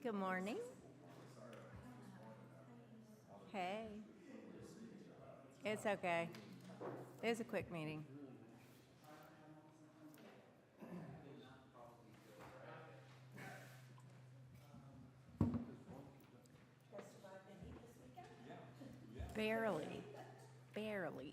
Good morning. Hey. It's okay. It's a quick meeting. Barely. Barely.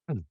Hmm.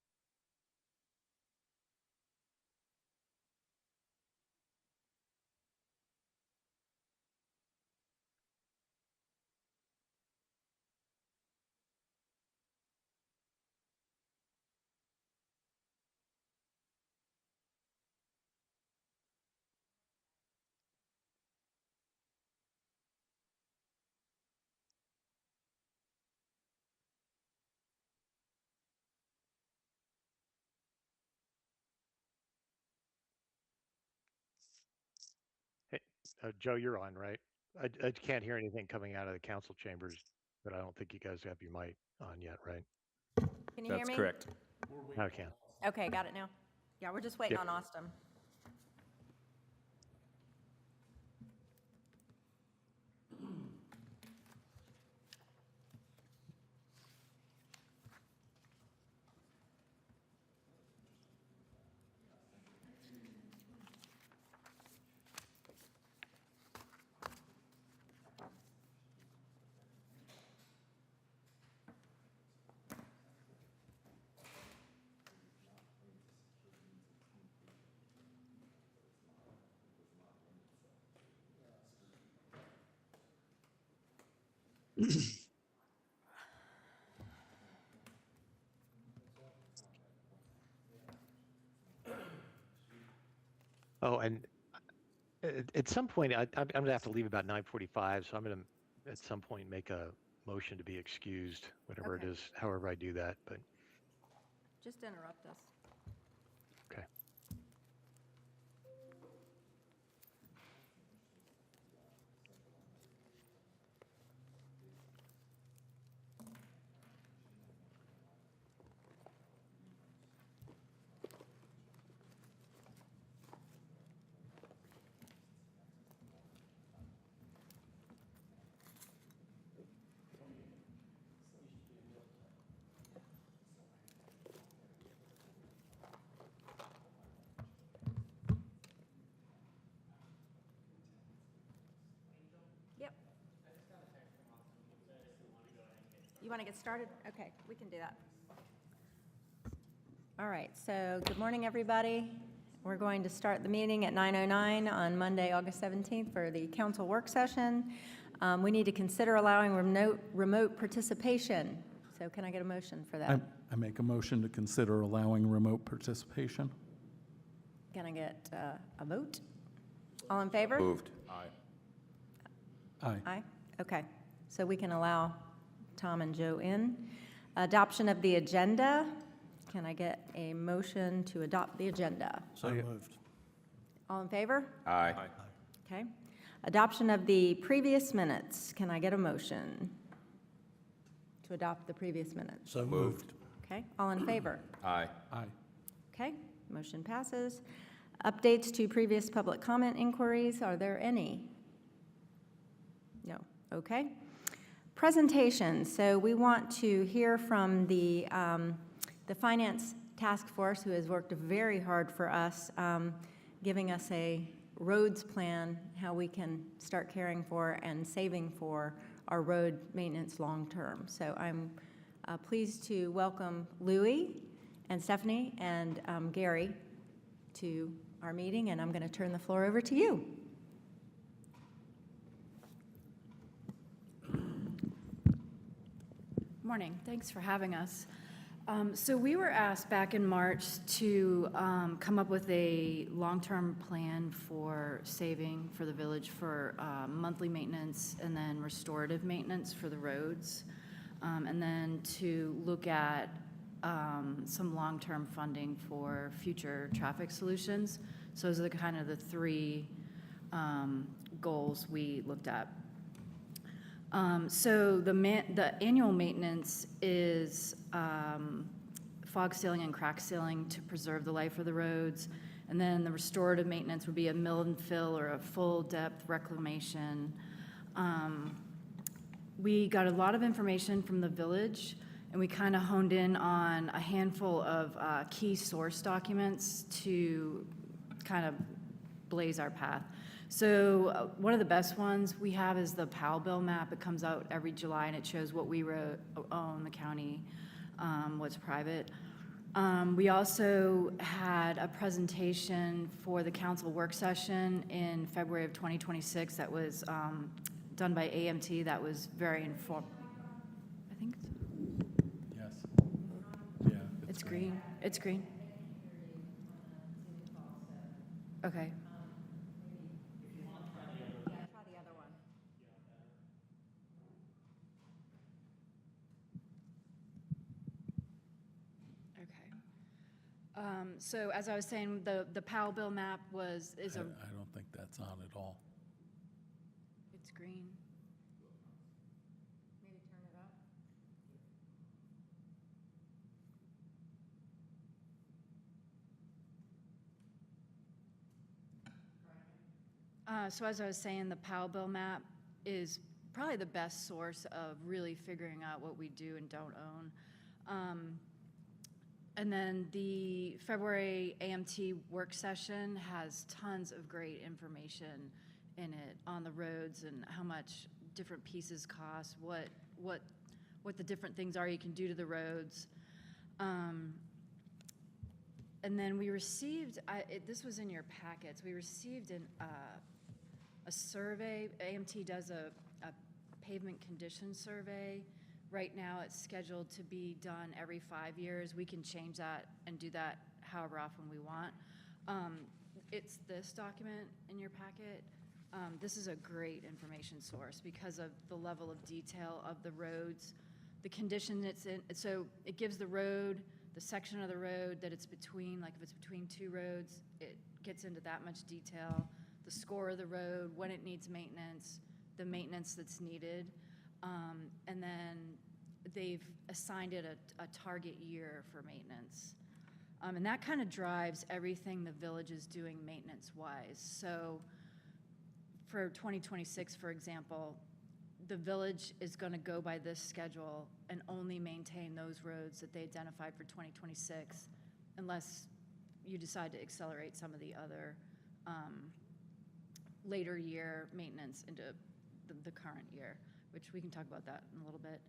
Hey, Joe, you're on, right? I can't hear anything coming out of the council chambers, but I don't think you guys have your mic on yet, right? Can you hear That's me? correct. I can. Okay, got it now. Yeah, we're just waiting Yep. on Austin. Oh, and at some point, I'm going to have to leave about 9:45, so I'm going to at some point make a motion to be excused, whatever it Okay, is, however I do that. But just interrupt us. okay. Yep. You want to get started? Okay, we can do that. All right, so good morning, everybody. We're going to start the meeting at 9:09 on Monday, August 17th for the council work session. We need to consider allowing remote participation. So can I get a motion for that? I make a motion to consider allowing remote participation. Can I get a vote? All in favor? Moved. Aye. Aye. Aye? Okay, so we can allow Tom and Joe in. Adoption of the agenda. Can I get a motion to adopt the agenda? So moved. All in favor? Aye. Okay. Adoption of the previous minutes. Can I get a motion to adopt the previous minutes? So moved. Okay, all in favor? Aye. Aye. Okay, motion passes. Updates to previous public comment inquiries, are there any? No, okay. Presentations, so we want to hear from the Finance Task Force, who has worked very hard for us, giving us a roads plan, how we can start caring for and saving for our road maintenance long-term. So I'm pleased to welcome Louis and Stephanie and Gary to our meeting, and I'm going to turn the floor over to you. Morning. Thanks for having us. So we were asked back in March to come up with a long-term plan for saving for the village for monthly maintenance and then restorative maintenance for the roads, and then to look at some long-term funding for future traffic solutions. So those are kind of the three goals we looked at. So the annual maintenance is fog sealing and crack sealing to preserve the life of the roads. And then the restorative maintenance would be a mill and fill or a full depth reclamation. We got a lot of information from the village, and we kind of honed in on a handful of key source documents to kind of blaze our path. So one of the best ones we have is the Powell bill map. It comes out every July, and it shows what we own, the county, what's private. We also had a presentation for the council work session in February of 2026 that was done by AMT. That was very informative. I think Yes. Yeah. it's green. It's green. Okay. So as I was saying, the Powell bill map is I a, don't think that's on at all. it's green. Maybe turn it up. So as I was saying, the Powell bill map is probably the best source of really figuring out what we do and don't own. And then the February AMT work session has tons of great information in it on the roads and how much different pieces cost, what the different things are you can do to the roads. And then we received, this was in your packets, we received a survey. AMT does a pavement condition survey. Right now, it's scheduled to be done every 5 years. We can change that and do that however often we want. It's this document in your packet. This is a great information source because of the level of detail of the roads, the condition it's in. So it gives the road, the section of the road that it's between, like if it's between two roads, it gets into that much detail, the score of the road, when it needs maintenance, the maintenance that's needed. And then they've assigned it a target year for maintenance. And that kind of drives everything the village is doing maintenance-wise. So for 2026, for example, the village is going to go by this schedule and only maintain those roads that they identified for 2026, unless you decide to accelerate some of the other later year maintenance into the current year, which we can talk about that in a little bit.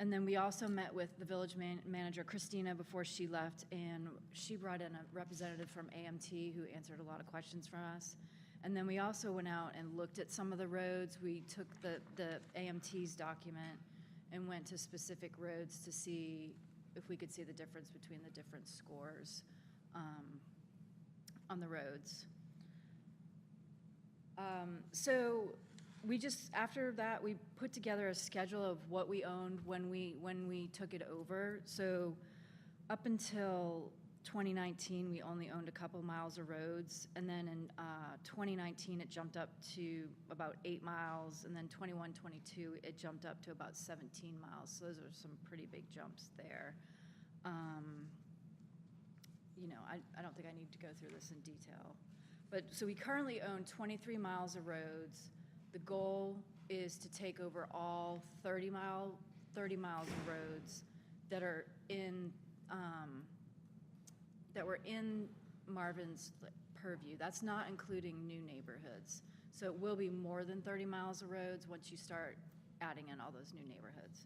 And then we also met with the village manager, Christina, before she left, and she brought in a representative from AMT who answered a lot of questions from us. And then we also went out and looked at some of the roads. We took the AMT's document and went to specific roads to see if we could see the difference between the different scores on the roads. So we just, after that, we put together a schedule of what we owned when we took it over. So up until 2019, we only owned a couple miles of roads. And then in 2019, it jumped up to about 8 miles. And then 21, 22, it jumped up to about 17 miles. So those are some pretty big jumps there. You know, I don't think I need to go through this in detail. But, so we currently own 23 miles of roads. The goal is to take over all 30 miles of roads that are in, that were in Marvin's purview. That's not including new neighborhoods. So it will be more than 30 miles of roads once you start adding in all those new neighborhoods.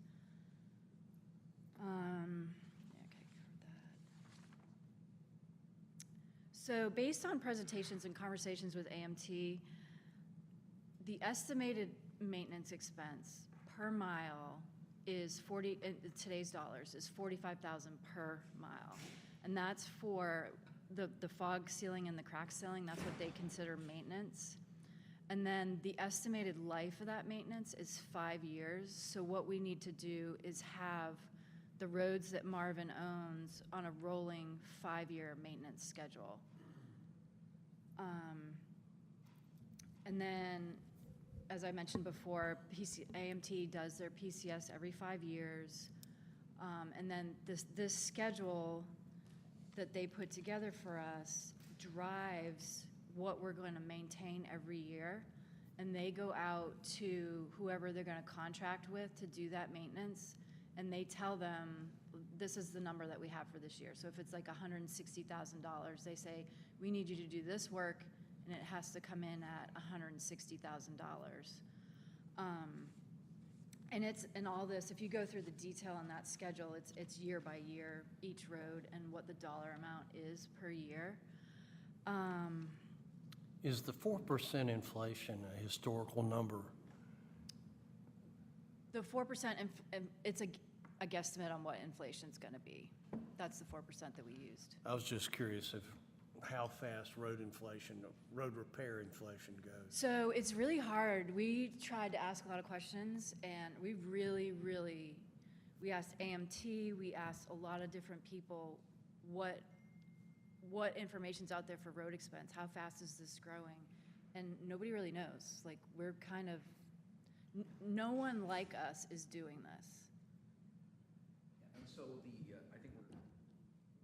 Yeah, okay, covered that. So based on presentations and conversations with AMT, the estimated maintenance expense per mile is in today's dollars, is $45,000 per mile. And that's for the fog sealing and the crack sealing. That's what they consider maintenance. And then the estimated life of that maintenance is 5 years. So what we need to do is have the roads that Marvin owns on a rolling 5-year maintenance schedule. And then, as I mentioned before, AMT does their PCS every 5 years. And then this schedule that they put together for us drives what we're going to maintain every year. And they go out to whoever they're going to contract with to do that maintenance. And they tell them, this is the number that we have for this year. So if it's like $160,000, they say, we need you to do this work, and it has to come in at $160,000. And all this, if you go through the detail on that schedule, it's year by year, each road, and what the dollar amount is per year. Is the 4% inflation a historical number? The 4%, it's a guesstimate on what inflation's going to be. That's the 4% that we used. I was just curious how fast road repair inflation goes. So it's really hard. We tried to ask a lot of questions, and we asked AMT, we asked a lot of different people what information's out there for road expense, how fast is this growing, and nobody really knows. Like, we're kind of, no one like us is doing this. And so I think we're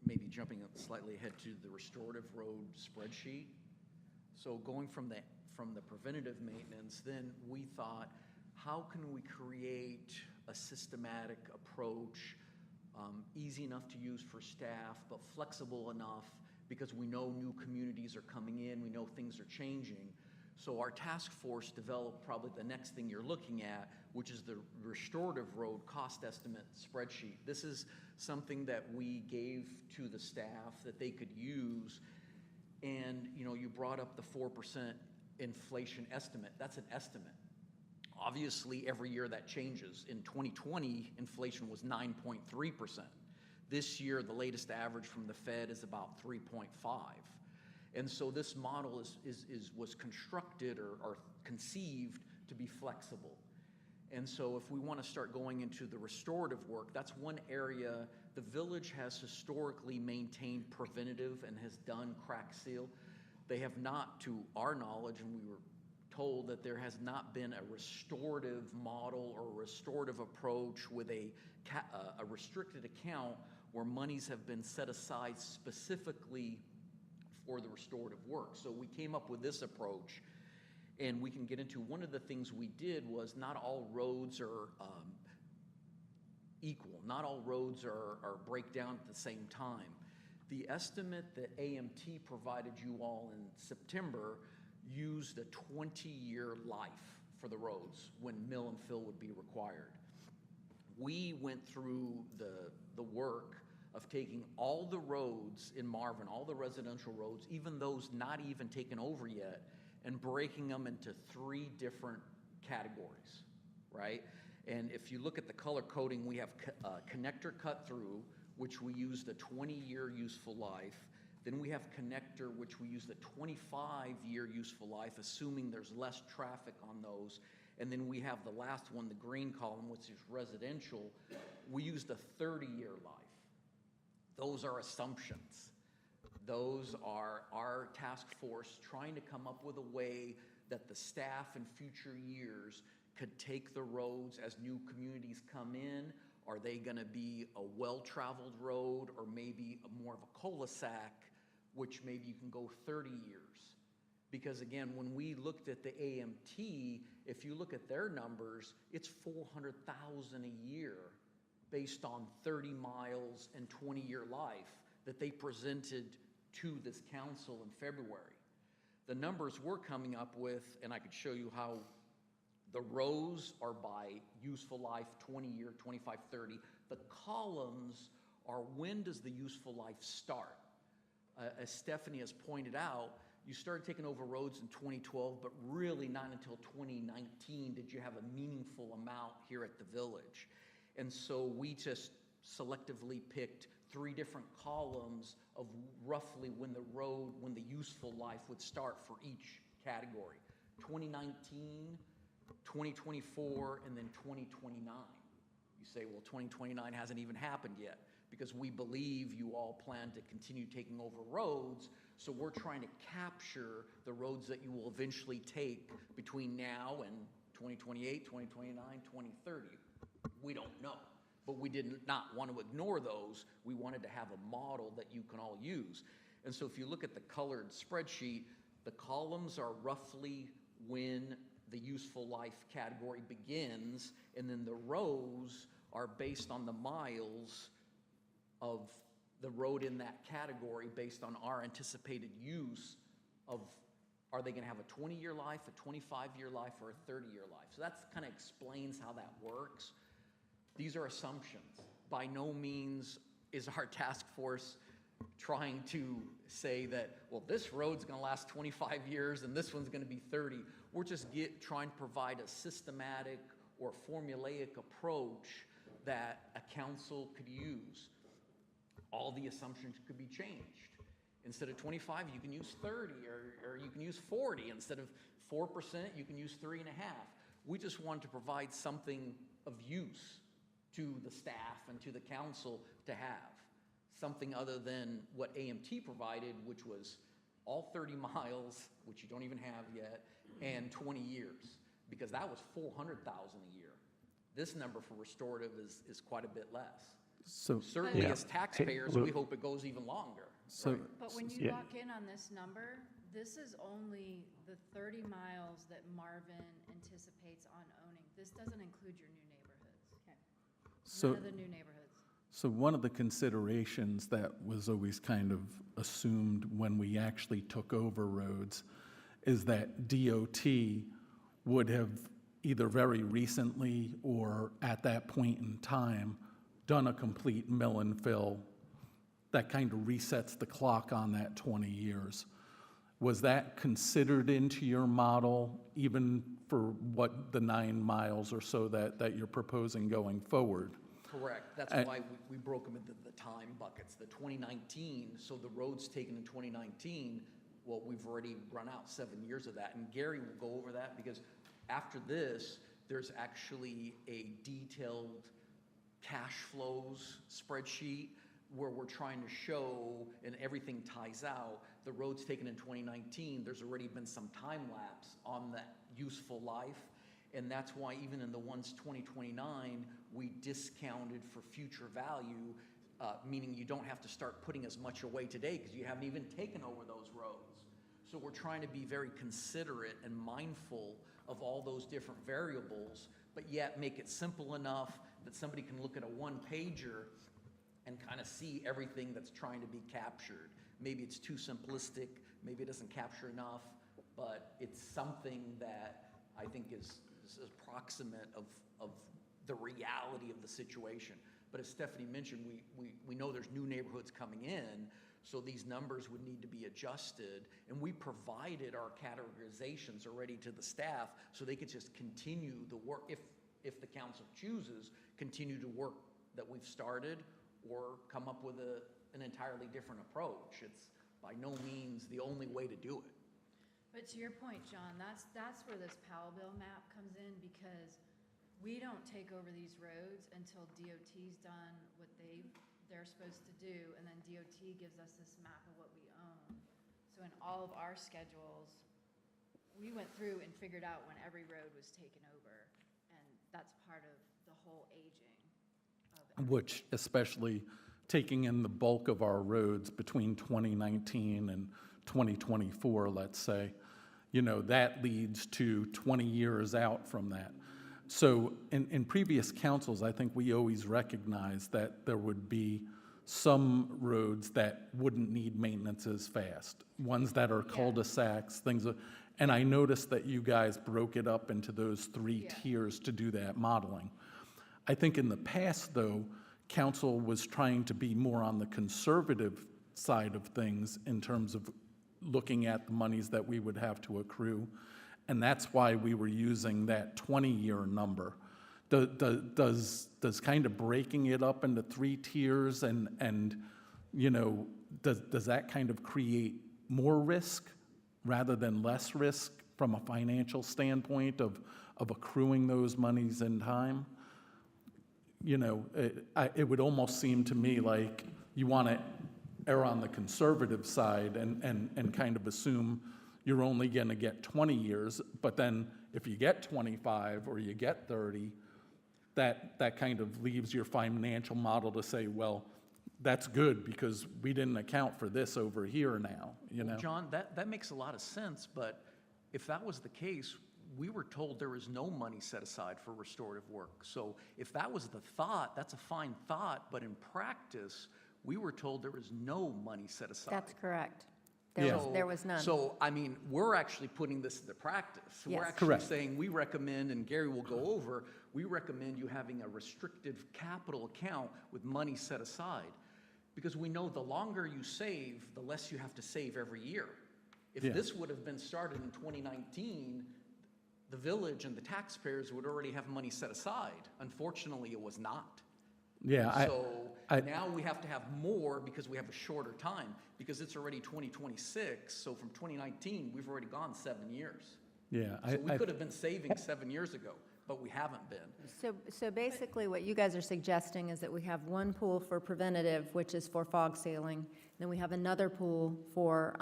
maybe jumping up slightly ahead to the restorative road spreadsheet. So going from the preventative maintenance, then we thought, how can we create a systematic approach, easy enough to use for staff, but flexible enough because we know new communities are coming in, we know things are changing. So our task force developed probably the next thing you're looking at, which is the restorative road cost estimate spreadsheet. This is something that we gave to the staff that they could use. And you brought up the 4% inflation estimate. That's an estimate. Obviously, every year that changes. In 2020, inflation was 9.3%. This year, the latest average from the Fed is about 3.5. And so this model was constructed or conceived to be flexible. And so if we want to start going into the restorative work, that's one area. The village has historically maintained preventative and has done crack seal. They have not, to our knowledge, and we were told that there has not been a restorative model or a restorative approach with a restricted account where monies have been set aside specifically for the restorative work. So we came up with this approach, and we can get into one of the things we did was not all roads are equal. Not all roads are break down at the same time. The estimate that AMT provided you all in September used a 20-year life for the roads when mill and fill would be required. We went through the work of taking all the roads in Marvin, all the residential roads, even those not even taken over yet, and breaking them into 3 different categories, right? And if you look at the color coding, we have connector cut through, which we used a 20-year useful life. Then we have connector, which we used a 25-year useful life, assuming there's less traffic on those. And then we have the last one, the green column, which is residential. We used a 30-year life. Those are assumptions. Those are our task force trying to come up with a way that the staff in future years could take the roads as new communities come in Are they gonna be a well-traveled road or maybe more of a cul-de-sac, which maybe you can go 30 years? Because again, when we looked at the AMT, if you look at their numbers, it's 400,000 a year based on 30 miles and 20-year life that they presented to this council in February. The numbers we're coming up with, and I could show you how the rows are by useful life, 20-year, 25, 30. The columns are when does the useful life start? As Stephanie has pointed out, you started taking over roads in 2012, but really not until 2019 did you have a meaningful amount here at the village. And so we just selectively picked 3 different columns of roughly when the useful life would start for each category. 2019, 2024, and then 2029. You say, well, 2029 hasn't even happened yet, because we believe you all plan to continue taking over roads, so we're trying to capture the roads that you will eventually take between now and 2028, 2029, 2030. We don't know, but we did not want to ignore those. We wanted to have a model that you can all use. And so if you look at the colored spreadsheet, the columns are roughly when the useful life category begins, and then the rows are based on the miles of the road in that category based on our anticipated use of, are they gonna have a 20-year life, a 25-year life, or a 30-year life? So that's kind of explains how that works. These are assumptions. By no means is our task force trying to say that, well, this road's gonna last 25 years and this one's gonna be 30. We're just trying to provide a systematic or formulaic approach that a council could use. All the assumptions could be changed. Instead of 25, you can use 30, or you can use 40. Instead of 4%, you can use 3.5. We just wanted to provide something of use to the staff and to the council to have. Something other than what AMT provided, which was all 30 miles, which you don't even have yet, and 20 years, because that was 400,000 a year. This number for restorative is quite a bit less. So, Certainly, Yeah. as taxpayers, Hey, we Lou- hope it goes even longer. so, But when you Yeah. lock in on this number, this is only the 30 miles that Marvin anticipates on owning. This doesn't include your new neighborhoods. Okay. So- None of the new neighborhoods. so one of the considerations that was always kind of assumed when we actually took over roads is that DOT would have either very recently or at that point in time done a complete mill and fill that kind of resets the clock on that 20 years. Was that considered into your model, even for what the 9 miles or so that you're proposing going forward? Correct. That's And- why we broke them into the time buckets. The 2019, so the roads taken in 2019, well, we've already run out 7 years of that. And Gary will go over that, because after this, there's actually a detailed cash flows spreadsheet where we're trying to show, and everything ties out, the roads taken in 2019, there's already been some time lapse on that useful life. And that's why even in the ones 2029, we discounted for future value, meaning you don't have to start putting as much away today because you haven't even taken over those roads. So we're trying to be very considerate and mindful of all those different variables, but yet make it simple enough that somebody can look at a one-pager and kind of see everything that's trying to be captured. Maybe it's too simplistic, maybe it doesn't capture enough, but it's something that I think is approximate of the reality of the situation. But as Stephanie mentioned, we know there's new neighborhoods coming in, so these numbers would need to be adjusted. And we provided our categorizations already to the staff so they could just continue the work, if the council chooses, continue to work that we've started, or come up with an entirely different approach. It's by no means the only way to do it. But to your point, John, that's where this Powell bill map comes in, because we don't take over these roads until DOT's done what they're supposed to do, and then DOT gives us this map of what we own. So in all of our schedules, we went through and figured out when every road was taken over, and that's part of the whole aging of which especially taking in the bulk of our roads between 2019 and 2024, let's say, that leads to 20 years out from that. So in previous councils, I think we always recognized that there would be some roads that wouldn't need maintenance as fast, ones that are cul-de-sacs, and I noticed that you guys broke it up into those three tiers to do that modeling. I think in the past, though, council was trying to be more on the conservative side of things in terms of looking at the monies that we would have to accrue, and that's why we were using that 20-year number. Does kind of breaking it up into three tiers and does that kind of create more risk rather than less risk from a financial standpoint of accruing those monies in time? It would almost seem to me like you want to err on the conservative side and kind of assume you're only going to get 20 years, but then if you get 25 or you get 30, that kind of leaves your financial model to say, well, that's good because we didn't account for this over here now, John, that makes a lot of sense, but if that was the case, we were told there was no money set aside for restorative work. So if that was the thought, that's a fine thought, but in practice, we were told there was no money set aside. That's correct. Yeah. There was none. So, I mean, we're actually putting this into practice. We're Yes. actually Correct. saying, we recommend, and Gary will go over, we recommend you having a restrictive capital account with money set aside. Because we know the longer you save, the less you have to save every year. If Yeah. this would have been started in 2019, the village and the taxpayers would already have money set aside. Unfortunately, it was not. Yeah, So I- now we have to have more because we have a shorter time, because it's already 2026. So from 2019, we've already gone 7 years. yeah. So we could have been saving 7 years ago, but we haven't been. So basically, what you guys are suggesting is that we have one pool for preventative, which is for fog sealing. Then we have another pool for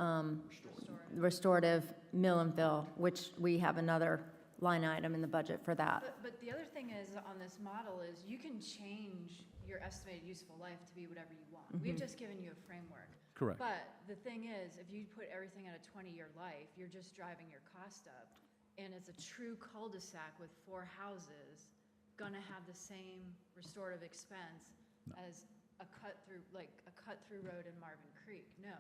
restorative mill and fill, which we have another line item in the budget for that. But the other thing is, on this model, is you can change your estimated useful life to be whatever you want. We've just given you a framework. Correct. But the thing is, if you put everything at a 20-year life, you're just driving your cost up. And it's a true cul-de-sac with 4 houses, gonna have the same restorative expense as a cut-through road in Marvin Creek. No.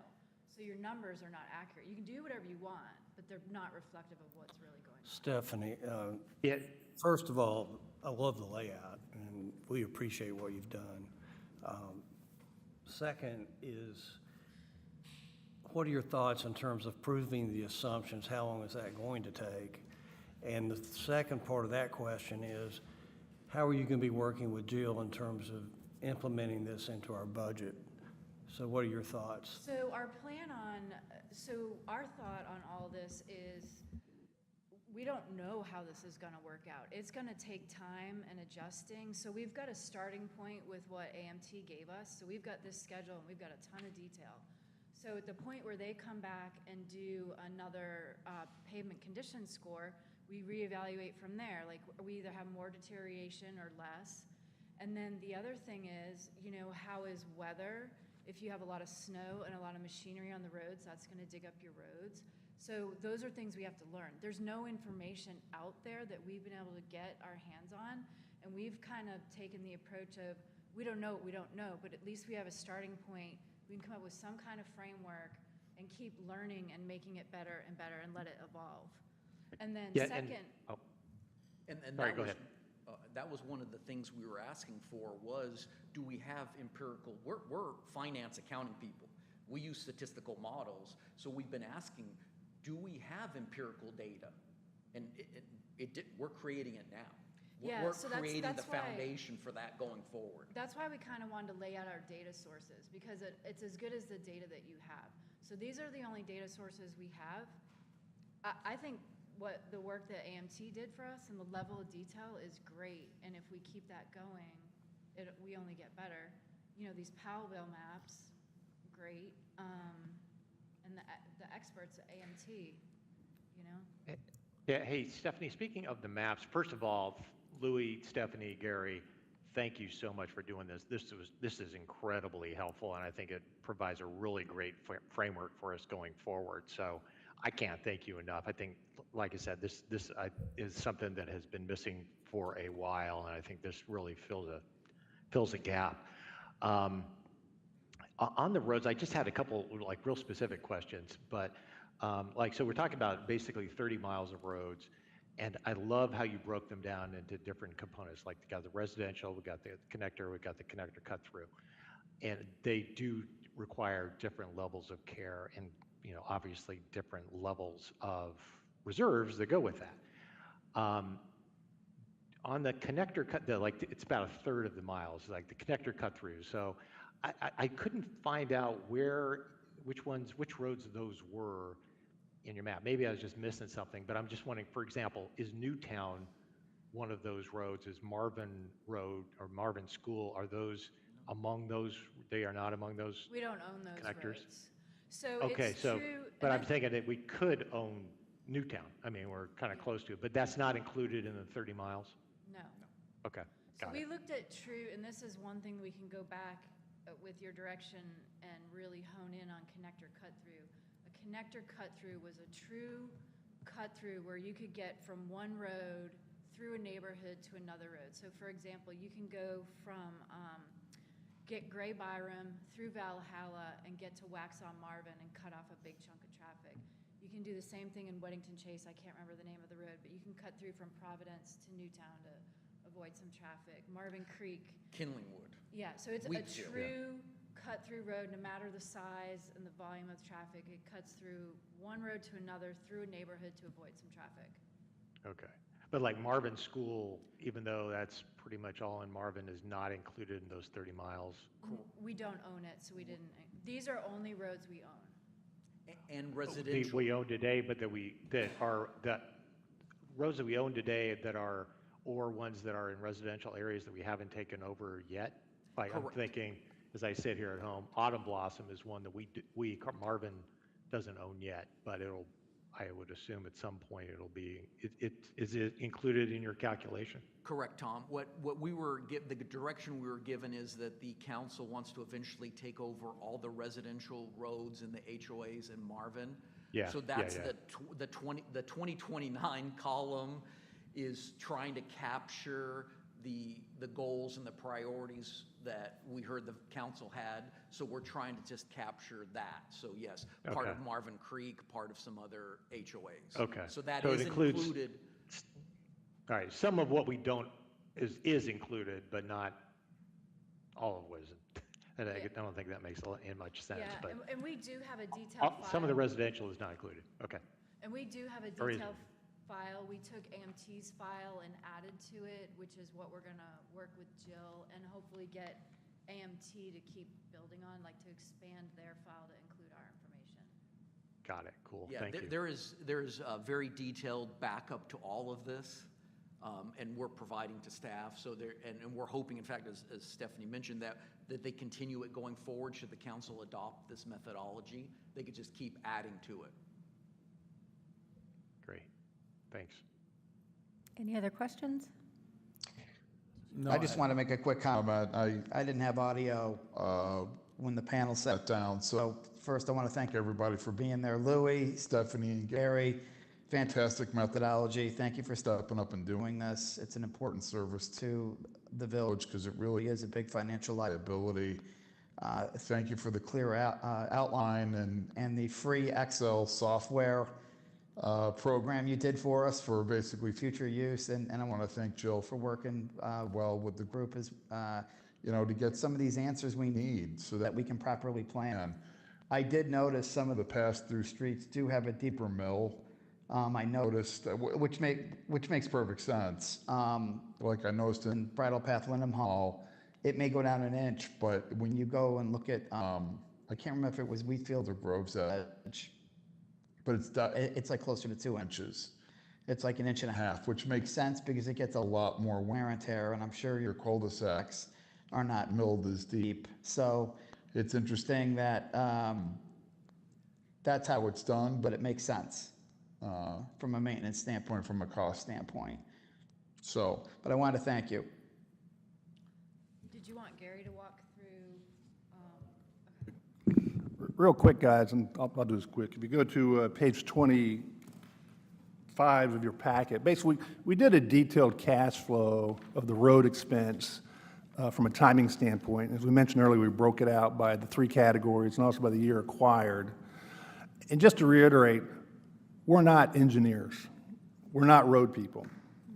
So your numbers are not accurate. You can do whatever you want, but they're not reflective of what's really going on. Stephanie, Yeah, first of all, I love the layout, and we appreciate what you've done. Second is, what are your thoughts in terms of proving the assumptions? How long is that going to take? And the second part of that question is, how are you going to be working with Jill in terms of implementing this into our budget? So what are your thoughts? So our thought on all this is, we don't know how this is gonna work out. It's gonna take time and adjusting. So we've got a starting point with what AMT gave us. So we've got this schedule and we've got a ton of detail. So at the point where they come back and do another pavement condition score, we reevaluate from there. Like, we either have more deterioration or less. And then the other thing is, how is weather? If you have a lot of snow and a lot of machinery on the roads, that's going to dig up your roads. So those are things we have to learn. There's no information out there that we've been able to get our hands on, and we've kind of taken the approach of, we don't know what we don't know, but at least we have a starting point. We can come up with some kind of framework and keep learning and making it better and better and let it evolve. And then yeah, second, And Sorry, that go was, ahead. that was one of the things we were asking for was, do we have empirical, we're finance accounting people. We use statistical models. So we've been asking, do we have empirical data? And we're creating it now. Yeah, We're so that's creating the why- foundation for that going forward. that's why we kind of wanted to lay out our data sources, because it's as good as the data that you have. So these are the only data sources we have. I think what the work that AMT did for us and the level of detail is great, and if we keep that going, we only get better. These Powellville maps, great, and the experts at AMT, yeah. Hey, Stephanie, speaking of the maps, first of all, Louis, Stephanie, Gary, thank you so much for doing this. This is incredibly helpful, and I think it provides a really great framework for us going forward. So I can't thank you enough. I think, like I said, this is something that has been missing for a while, and I think this really fills a gap. On the roads, I just had a couple like real specific questions, but so we're talking about basically 30 miles of roads, and I love how you broke them down into different components. Like we got the residential, we got the connector cut through, and they do require different levels of care and obviously different levels of reserves that go with that. On the connector cut, it's about a third of the miles, like the connector cut through. So I couldn't find out which roads those were in your map. Maybe I was just missing something, but I'm just wondering, for example, is Newtown one of those roads? Is Marvin Road or Marvin School, are those among those? They are not among those? We don't own those connectors? roads. So Okay, it's so, true. but and I'm that- thinking that we could own Newtown. I mean, we're kind of close to it, but that's not included in the 30 miles? No. Okay, So got we it. looked at true, and this is one thing we can go back with your direction and really hone in on connector cut-through. A connector cut-through was a true cut-through where you could get from one road through a neighborhood to another road. So for example, you can go from, get Gray Byram through Valhalla and get to Waxhaw Marvin and cut off a big chunk of traffic. You can do the same thing in Weddington Chase. I can't remember the name of the road, but you can cut through from Providence to Newtown to avoid some traffic. Marvin Creek. Kindlingwood. Yeah, so it's a Wheatville. true cut-through road, no matter the size and the volume of traffic. It cuts through one road to another, through a neighborhood to avoid some traffic. Okay. But like Marvin School, even though that's pretty much all in Marvin, is not included in those 30 miles? We don't own it, so we didn't. These are only roads we own. And That residential. we own today, but that roads that we own today that are, or ones that are in residential areas that we haven't taken over yet? Like I'm Correct. thinking, as I sit here at home, Autumn Blossom is one that Marvin doesn't own yet, but I would assume at some point it'll be, is it included in your calculation? Correct, Tom. What the direction we were given is that the council wants to eventually take over all the residential roads and the HOAs in Marvin. Yeah, So yeah, that's yeah. the 2029 column is trying to capture the goals and the priorities that we heard the council had. So we're trying to just capture that. So yes, part of Okay. Marvin Creek, part of some other HOAs. Okay. So that So it is includes- included. All right, some of what we don't is included, but not all of what isn't. And I don't think that makes much sense, Yeah, but and we do have a detailed file. some of the residential is not included. Okay. And we do have a Or is it? detailed file. We took AMT's file and added to it, which is what we're gonna work with Jill and hopefully get AMT to keep building on, like to expand their file to include our information. Got it. Cool. Yeah, Thank you. there is a very detailed backup to all of this, and we're providing to staff. So and we're hoping, in fact, as Stephanie mentioned, that they continue it going forward. Should the council adopt this methodology, they could just keep adding to it. Great. Thanks. Any other questions? No, I just want to make a quick comment. I didn't have audio when the panel sat down, so first I want to thank everybody for being there. Louis, Stephanie, and Gary, fantastic methodology. Thank you for stepping up and doing this. It's an important service to the village because it really is a big financial liability. Thank you for the clear outline and the free Excel software program you did for us for basically future use. And I want to thank Jill for working well with the group as, to get some of these answers we need so that we can properly plan. I did notice some of the pass-through streets do have a deeper mill. I noticed, which makes perfect sense. Like I noticed in Bridle Path Wyndham Hall, it may go down an inch, but when you go and look at, I can't remember if it was Wheatfield or Grove's Edge, but it's like closer to 2 inches. It's like 1.5 inches, which makes sense because it gets a lot more wear and tear, and I'm sure your cul-de-sacs are not milled as deep. So it's interesting that that's how it's done, but it makes sense from a maintenance standpoint, from a cost standpoint. So, but I want to thank you. Gary to walk through, Real quick, guys, and I'll do this quick. If you go to page 25 of your packet, basically, we did a detailed cash flow of the road expense from a timing standpoint. As we mentioned earlier, we broke it out by the 3 categories and also by the year acquired. And just to reiterate, we're not engineers. We're not road people.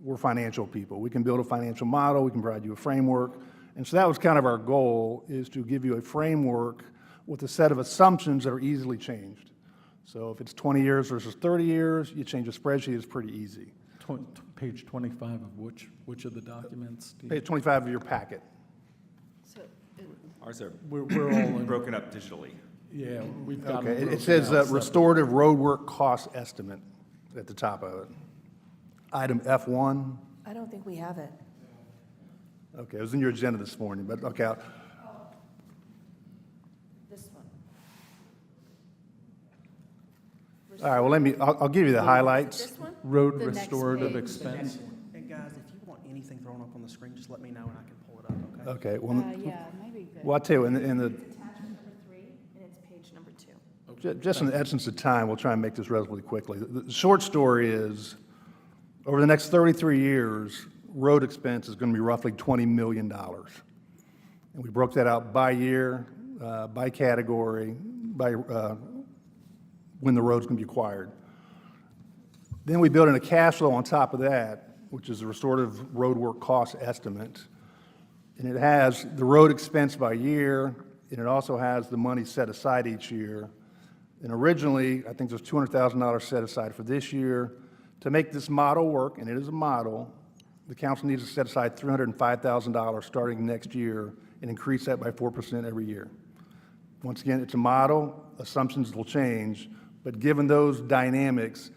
We're financial people. We can build a financial model. We can provide you a framework. And so that was kind of our goal, is to give you a framework with a set of assumptions that are easily changed. So if it's 20 years versus 30 years, you change a spreadsheet, it's pretty easy. Page 25 of which of the documents? do you- Page 25 of your packet. so, Ours are We're all in, broken up digitally. yeah, we've got Okay, them it says broken out separate. restorative roadwork cost estimate at the top of it. Item F1. I don't think we have it. Okay, it was in your agenda this morning, but okay. This one. All right, well, I'll give you the highlights. This one? Road The next restorative page. expense. And guys, if you want anything thrown up on the screen, just let me know and I can pull it up, okay? Okay, well, yeah, maybe good. well, I'll tell you, in the, Attachment number 3, and it's page number 2. just in the essence of time, we'll try and make this relatively quickly. The short story is, over the next 33 years, road expense is going to be roughly $20 million. And we broke that out by year, by category, by when the road's going to be acquired. Then we built in a cash flow on top of that, which is a restorative roadwork cost estimate. And it has the road expense by year, and it also has the money set aside each year. And originally, I think there's $200,000 set aside for this year. To make this model work, and it is a model, the council needs to set aside $305,000 starting next year and increase that by 4% every year. Once again, it's a model, assumptions will change, but given those dynamics,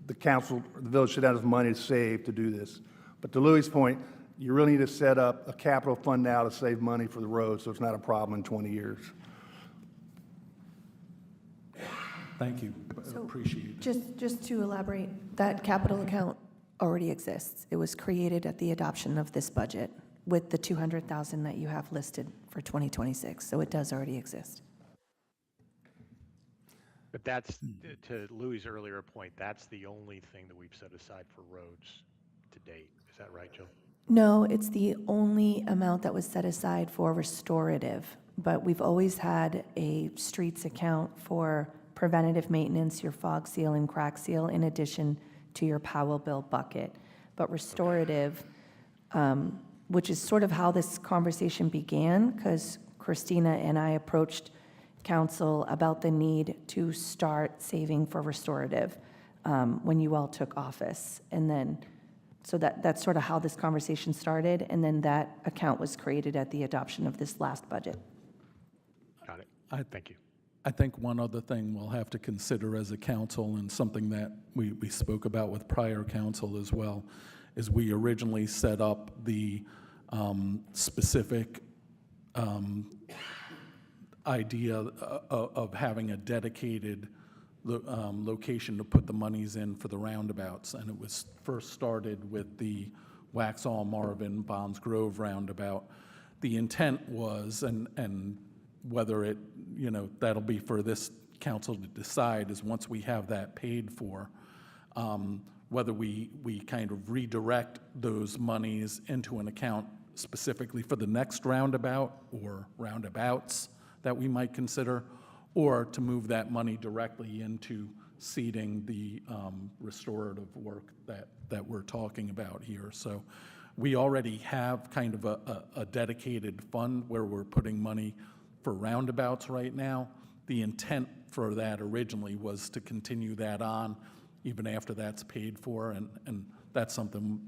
the council, the village should have enough money to save to do this. But to Louis' point, you really need to set up a capital fund now to save money for the road, so it's not a problem in 20 years. Thank you, appreciate it. Just to elaborate, that capital account already exists. It was created at the adoption of this budget with the 200,000 that you have listed for 2026, so it does already exist. But that's, to Louis' earlier point, that's the only thing that we've set aside for roads to date. Is that right, Jill? No, it's the only amount that was set aside for restorative, but we've always had a streets account for preventative maintenance, your fog seal and crack seal, in addition to your Powell bill bucket. But restorative, which is sort of how this conversation began, because Christina and I approached council about the need to start saving for restorative when you all took office. And then, so that's sort of how this conversation started, and then that account was created at the adoption of this last budget. Got it. Thank you. I think one other thing we'll have to consider as a council, and something that we spoke about with prior council as well, is we originally set up the specific idea of having a dedicated location to put the monies in for the roundabouts. And it was first started with the Waxhaw Marvin Bonds Grove roundabout. The intent was, and whether it, that'll be for this council to decide, is once we have that paid for, whether we kind of redirect those monies into an account specifically for the next roundabout or roundabouts that we might consider, or to move that money directly into seeding the restorative work that we're talking about here. So we already have kind of a dedicated fund where we're putting money for roundabouts right now. The intent for that originally was to continue that on even after that's paid for, and that's something.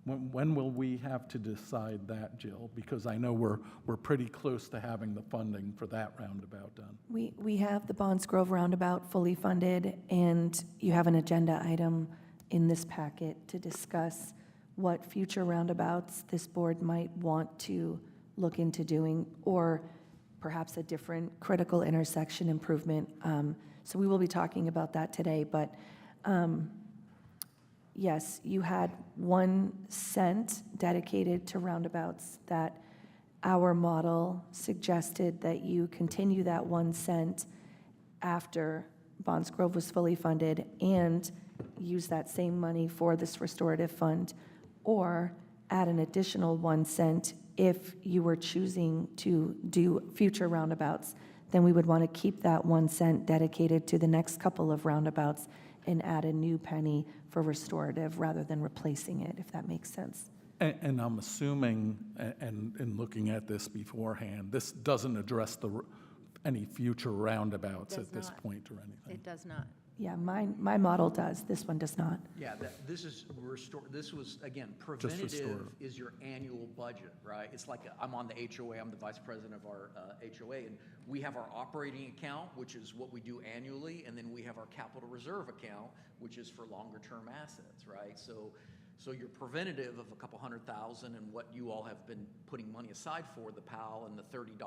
When will we have to decide that, Jill? Because I know we're pretty close to having the funding for that roundabout done. We have the Bonds Grove roundabout fully funded, and you have an agenda item in this packet to discuss what future roundabouts this board might want to look into doing, or perhaps a different critical intersection improvement. So we will be talking about that today, but yes, you had 1 cent dedicated to roundabouts that our model suggested that you continue that 1 cent after Bonds Grove was fully funded and use that same money for this restorative fund, or add an additional 1 cent if you were choosing to do future roundabouts. Then we would want to keep that 1 cent dedicated to the next couple of roundabouts and add a new penny for restorative rather than replacing it, if that makes sense. And I'm assuming, and in looking at this beforehand, this doesn't address any future roundabouts Does at this not. point or anything. It does not. Yeah, my model does, this one does not. Yeah, this is this was, again, Just preventative restorative. is your annual budget, right? It's like, I'm on the HOA, I'm the vice president of our HOA, and we have our operating account, which is what we do annually, and then we have our capital reserve account, which is for longer-term assets, right? So your preventative of a couple $100,000 and what you all have been putting money aside for, the PAL and the $30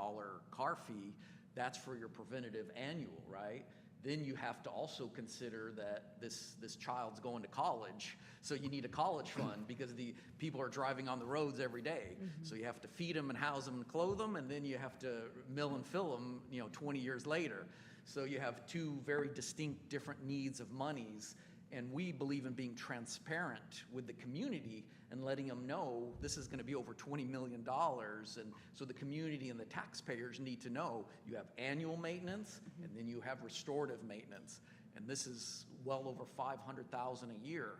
car fee, that's for your preventative annual, right? Then you have to also consider that this child's going to college, so you need a college fund because the people are driving on the roads every day. So you have to feed them and house them and clothe them, and then you have to mill and fill them, 20 years later. So you have two very distinct different needs of monies, and we believe in being transparent with the community and letting them know this is going to be over $20 million. And so the community and the taxpayers need to know you have annual maintenance and then you have restorative maintenance. And this is well over $500,000 a year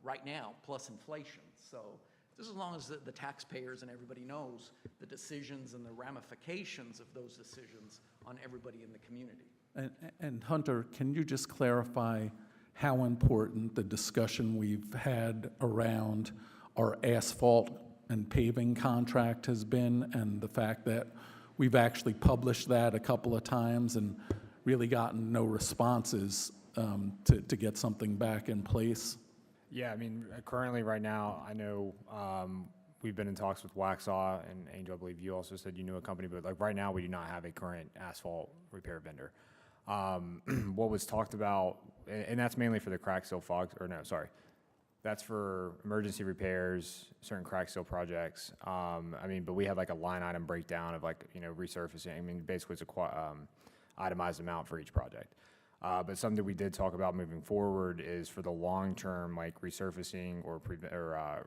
right now, plus inflation. So just as long as the taxpayers and everybody knows the decisions and the ramifications of those decisions on everybody in the community. And Hunter, can you just clarify how important the discussion we've had around our asphalt and paving contract has been, and the fact that we've actually published that a couple of times and really gotten no responses to get something back in place? Yeah, I mean, currently, right now, I know we've been in talks with Waxaw, and Angel, I believe you also said you knew a company, but like right now, we do not have a current asphalt repair vendor. What was talked about, and that's mainly for the crack seal that's for emergency repairs, certain crack seal projects. But we have like a line item breakdown of resurfacing. I mean, basically it's a itemized amount for each project. But something we did talk about moving forward is for the long-term, like resurfacing or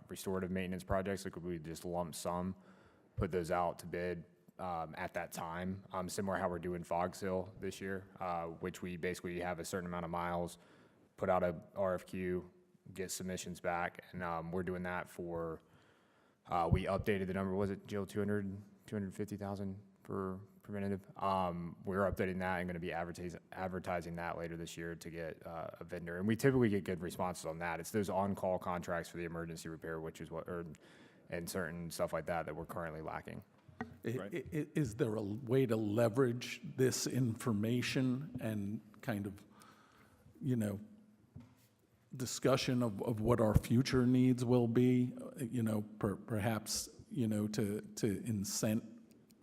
restorative maintenance projects, like we just lump sum, put those out to bid at that time, similar to how we're doing Fog Seal this year, which we basically have a certain amount of miles, put out a RFQ, get submissions back, and we're doing that for, we updated the number, was it, Jill, 250,000 for preventative? We're updating that and going to be advertising that later this year to get a vendor, and we typically get good responses on that. It's those on-call contracts for the emergency repair, which is and certain stuff like that we're currently lacking. Is there a way to leverage this information and kind of, discussion of what our future needs will be, perhaps, to incent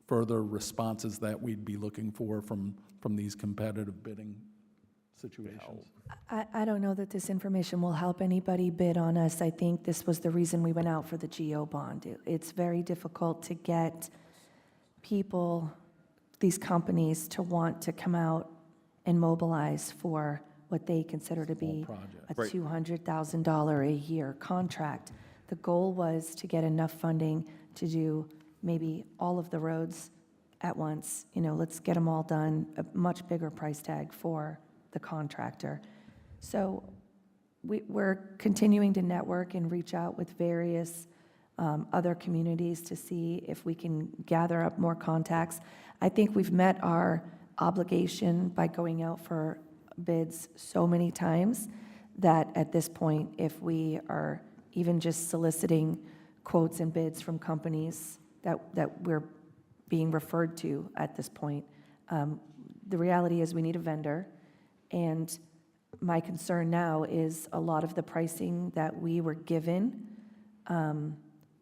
further responses that we'd be looking for from these competitive bidding situations? I don't know that this information will help anybody bid on us. I think this was the reason we went out for the GO bond. It's very difficult to get people, these companies, to want to come out and mobilize for what they consider to be a $200,000 a year contract. The goal was to get enough funding to do maybe all of the roads at once. Let's get them all done, a much bigger price tag for the contractor. So we're continuing to network and reach out with various other communities to see if we can gather up more contacts. I think we've met our obligation by going out for bids so many times that at this point, if we are even just soliciting quotes and bids from companies that we're being referred to at this point, the reality is we need a vendor. And my concern now is a lot of the pricing that we were given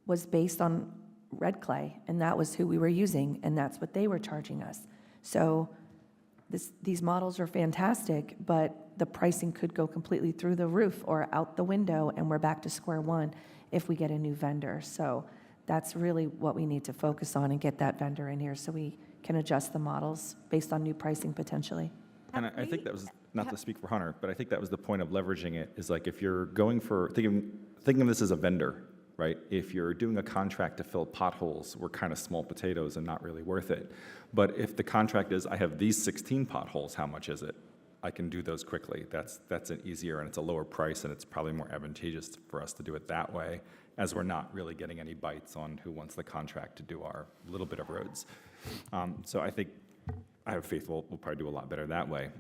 was based on red clay, and that was who we were using, and that's what they were charging us. So these models are fantastic, but the pricing could go completely through the roof or out the window, and we're back to square one if we get a new vendor. So that's really what we need to focus on and get that vendor in here so we can adjust the models based on new pricing potentially. And I think that was, not to speak for Hunter, but I think that was the point of leveraging it, is like if you're going for, thinking of this as a vendor, right? If you're doing a contract to fill potholes, we're kind of small potatoes and not really worth it. But if the contract is, I have these 16 potholes, how much is it? I can do those quickly. That's an easier and it's a lower price, and it's probably more advantageous for us to do it that way, as we're not really getting any bites on who wants the contract to do our little bit of roads. So I think I have faith we'll probably do a lot better that way.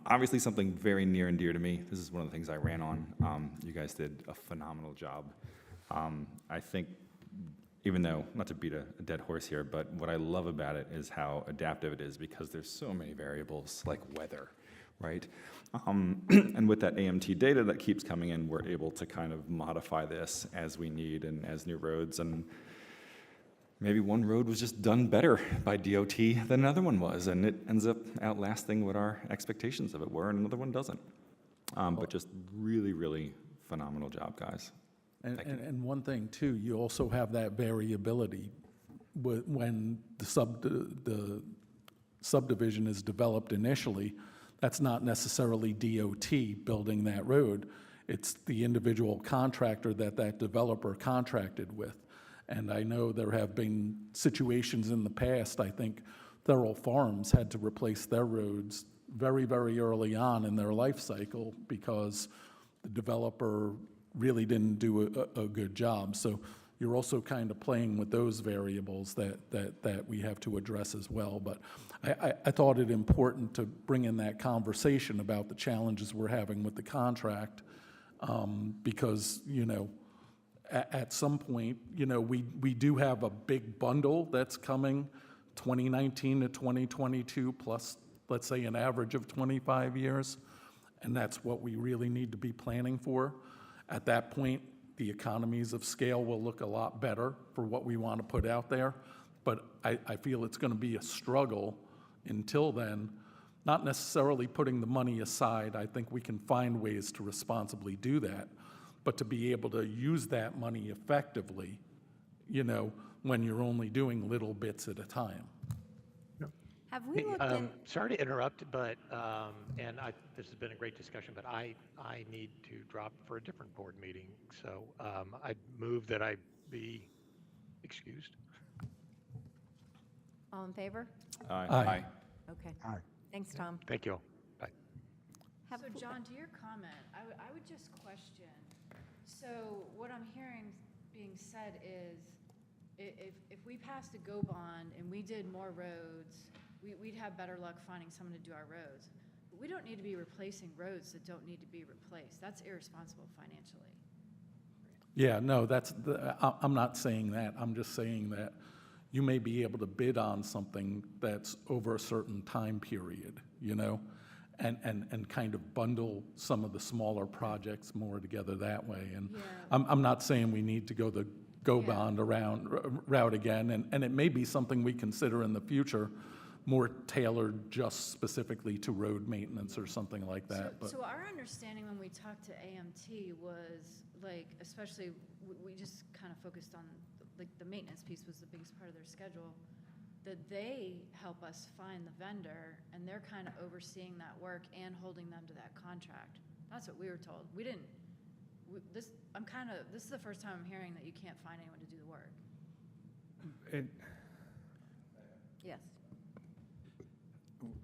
Obviously, something very near and dear to me. This is one of the things I ran on. You guys did a phenomenal job. I think, even though, not to beat a dead horse here, but what I love about it is how adaptive it is, because there's so many variables like weather, right? And with that AMT data that keeps coming in, we're able to kind of modify this as we need and as new roads. And maybe one road was just done better by DOT than another one was, and it ends up outlasting what our expectations of it were, and another one doesn't. But just really, really phenomenal job, guys. And one thing too, you also have that variability when the subdivision is developed initially. That's not necessarily DOT building that road. It's the individual contractor that developer contracted with. And I know there have been situations in the past, I think Thurl Farms had to replace their roads very, very early on in their life cycle because the developer really didn't do a good job. So you're also kind of playing with those variables that we have to address as well. But I thought it important to bring in that conversation about the challenges we're having with the contract, because, you know, at some point, you know, we do have a big bundle that's coming 2019 to 2022 plus, let's say, an average of 25 years, and that's what we really need to be planning for. At that point, the economies of scale will look a lot better for what we want to put out there, but I feel it's going to be a struggle until then, not necessarily putting the money aside. I think we can find ways to responsibly do that, but to be able to use that money effectively, you know, when you're only doing little bits at a time. Have we looked at, Sorry to interrupt, but, this has been a great discussion, but I need to drop for a different board meeting. So I move that I be excused. all in favor? Aye. Okay. Aye. Thanks, Tom. Thank you all. Bye. Have- So John, to your comment, I would just question, so what I'm hearing being said is, if we passed a GO bond and we did more roads, we'd have better luck finding someone to do our roads. But we don't need to be replacing roads that don't need to be replaced. That's irresponsible financially. Yeah, no, I'm not saying that. I'm just saying that you may be able to bid on something that's over a certain time period, you know, and kind of bundle some of the smaller projects more together that way. And Yeah. I'm not saying we need to go the go Yeah. bond route again, and it may be something we consider in the future, more tailored just specifically to road maintenance or something like that. But So our understanding when we talked to AMT was, like, especially, we just kind of focused on, like, the maintenance piece was the biggest part of their schedule, that they help us find the vendor, and they're kind of overseeing that work and holding them to that contract. That's what we were told. We didn't, this is the first time I'm hearing that you can't find anyone to do the work. Yes.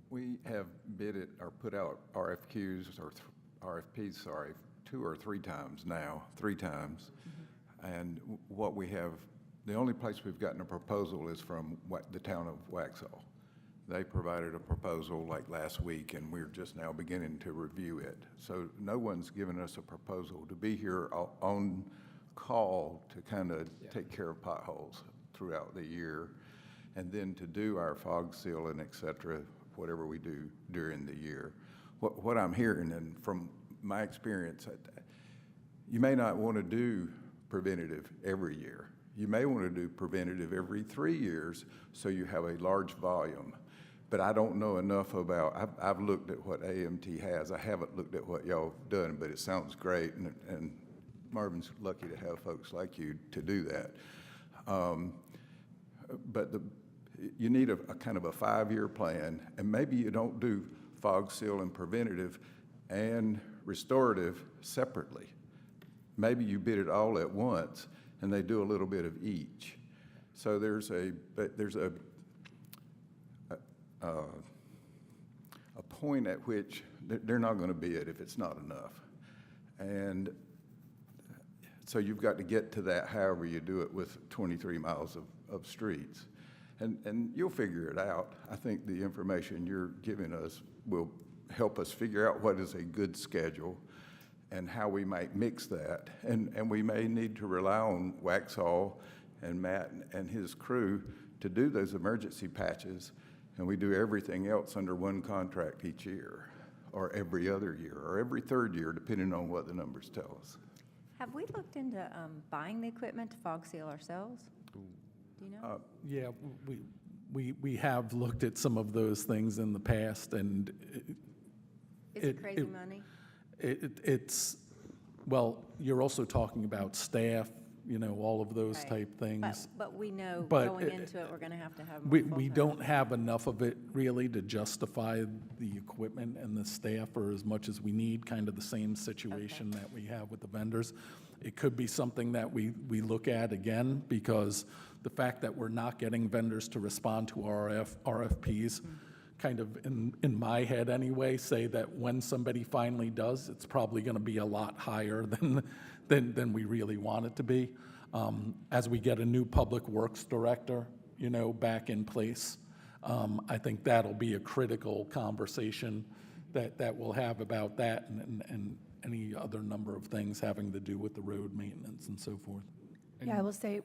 We have bid it or put out RFQs or RFPs, sorry, 2 or 3 times now, 3 times. And what we have, the only place we've gotten a proposal is from the town of Waxhaw. They provided a proposal like last week, and we're just now beginning to review it. So no one's given us a proposal to be here on call to kind of take care of potholes throughout the year, and then to do our fog seal and et cetera, whatever we do during the year. What I'm hearing, and from my experience, you may not want to do preventative every year. You may want to do preventative every 3 years so you have a large volume. But I don't know enough about, I've looked at what AMT has. I haven't looked at what y'all have done, but it sounds great, and Marvin's lucky to have folks like you to do that. But you need a kind of a 5-year plan, and maybe you don't do fog seal and preventative and restorative separately. Maybe you bid it all at once, and they do a little bit of each. So there's a point at which they're not going to bid if it's not enough. And so you've got to get to that however you do it with 23 miles of streets. And you'll figure it out. I think the information you're giving us will help us figure out what is a good schedule and how we might mix that. And we may need to rely on Waxhaw and Matt and his crew to do those emergency patches, and we do everything else under one contract each year, or every other year, or every third year, depending on what the numbers tell us. Have we looked into buying the equipment to fog seal ourselves? Do you know? Yeah, we have looked at some of those things in the past, and Is it crazy money? it's, well, you're also talking about staff, you know, all of those Right. type things. But we know But going it- into it, we're going to have more We full-time. don't have enough of it really to justify the equipment and the staff or as much as we need, kind of the same situation that we have with the vendors. It could be something that we look at again, because the fact that we're not getting vendors to respond to our RFPs, kind of in my head anyway, say that when somebody finally does, it's probably going to be a lot higher than we really want it to be. As we get a new public works director, you know, back in place, I think that'll be a critical conversation that we'll have about that and any other number of things having to do with the road maintenance and so forth. Yeah, I will say,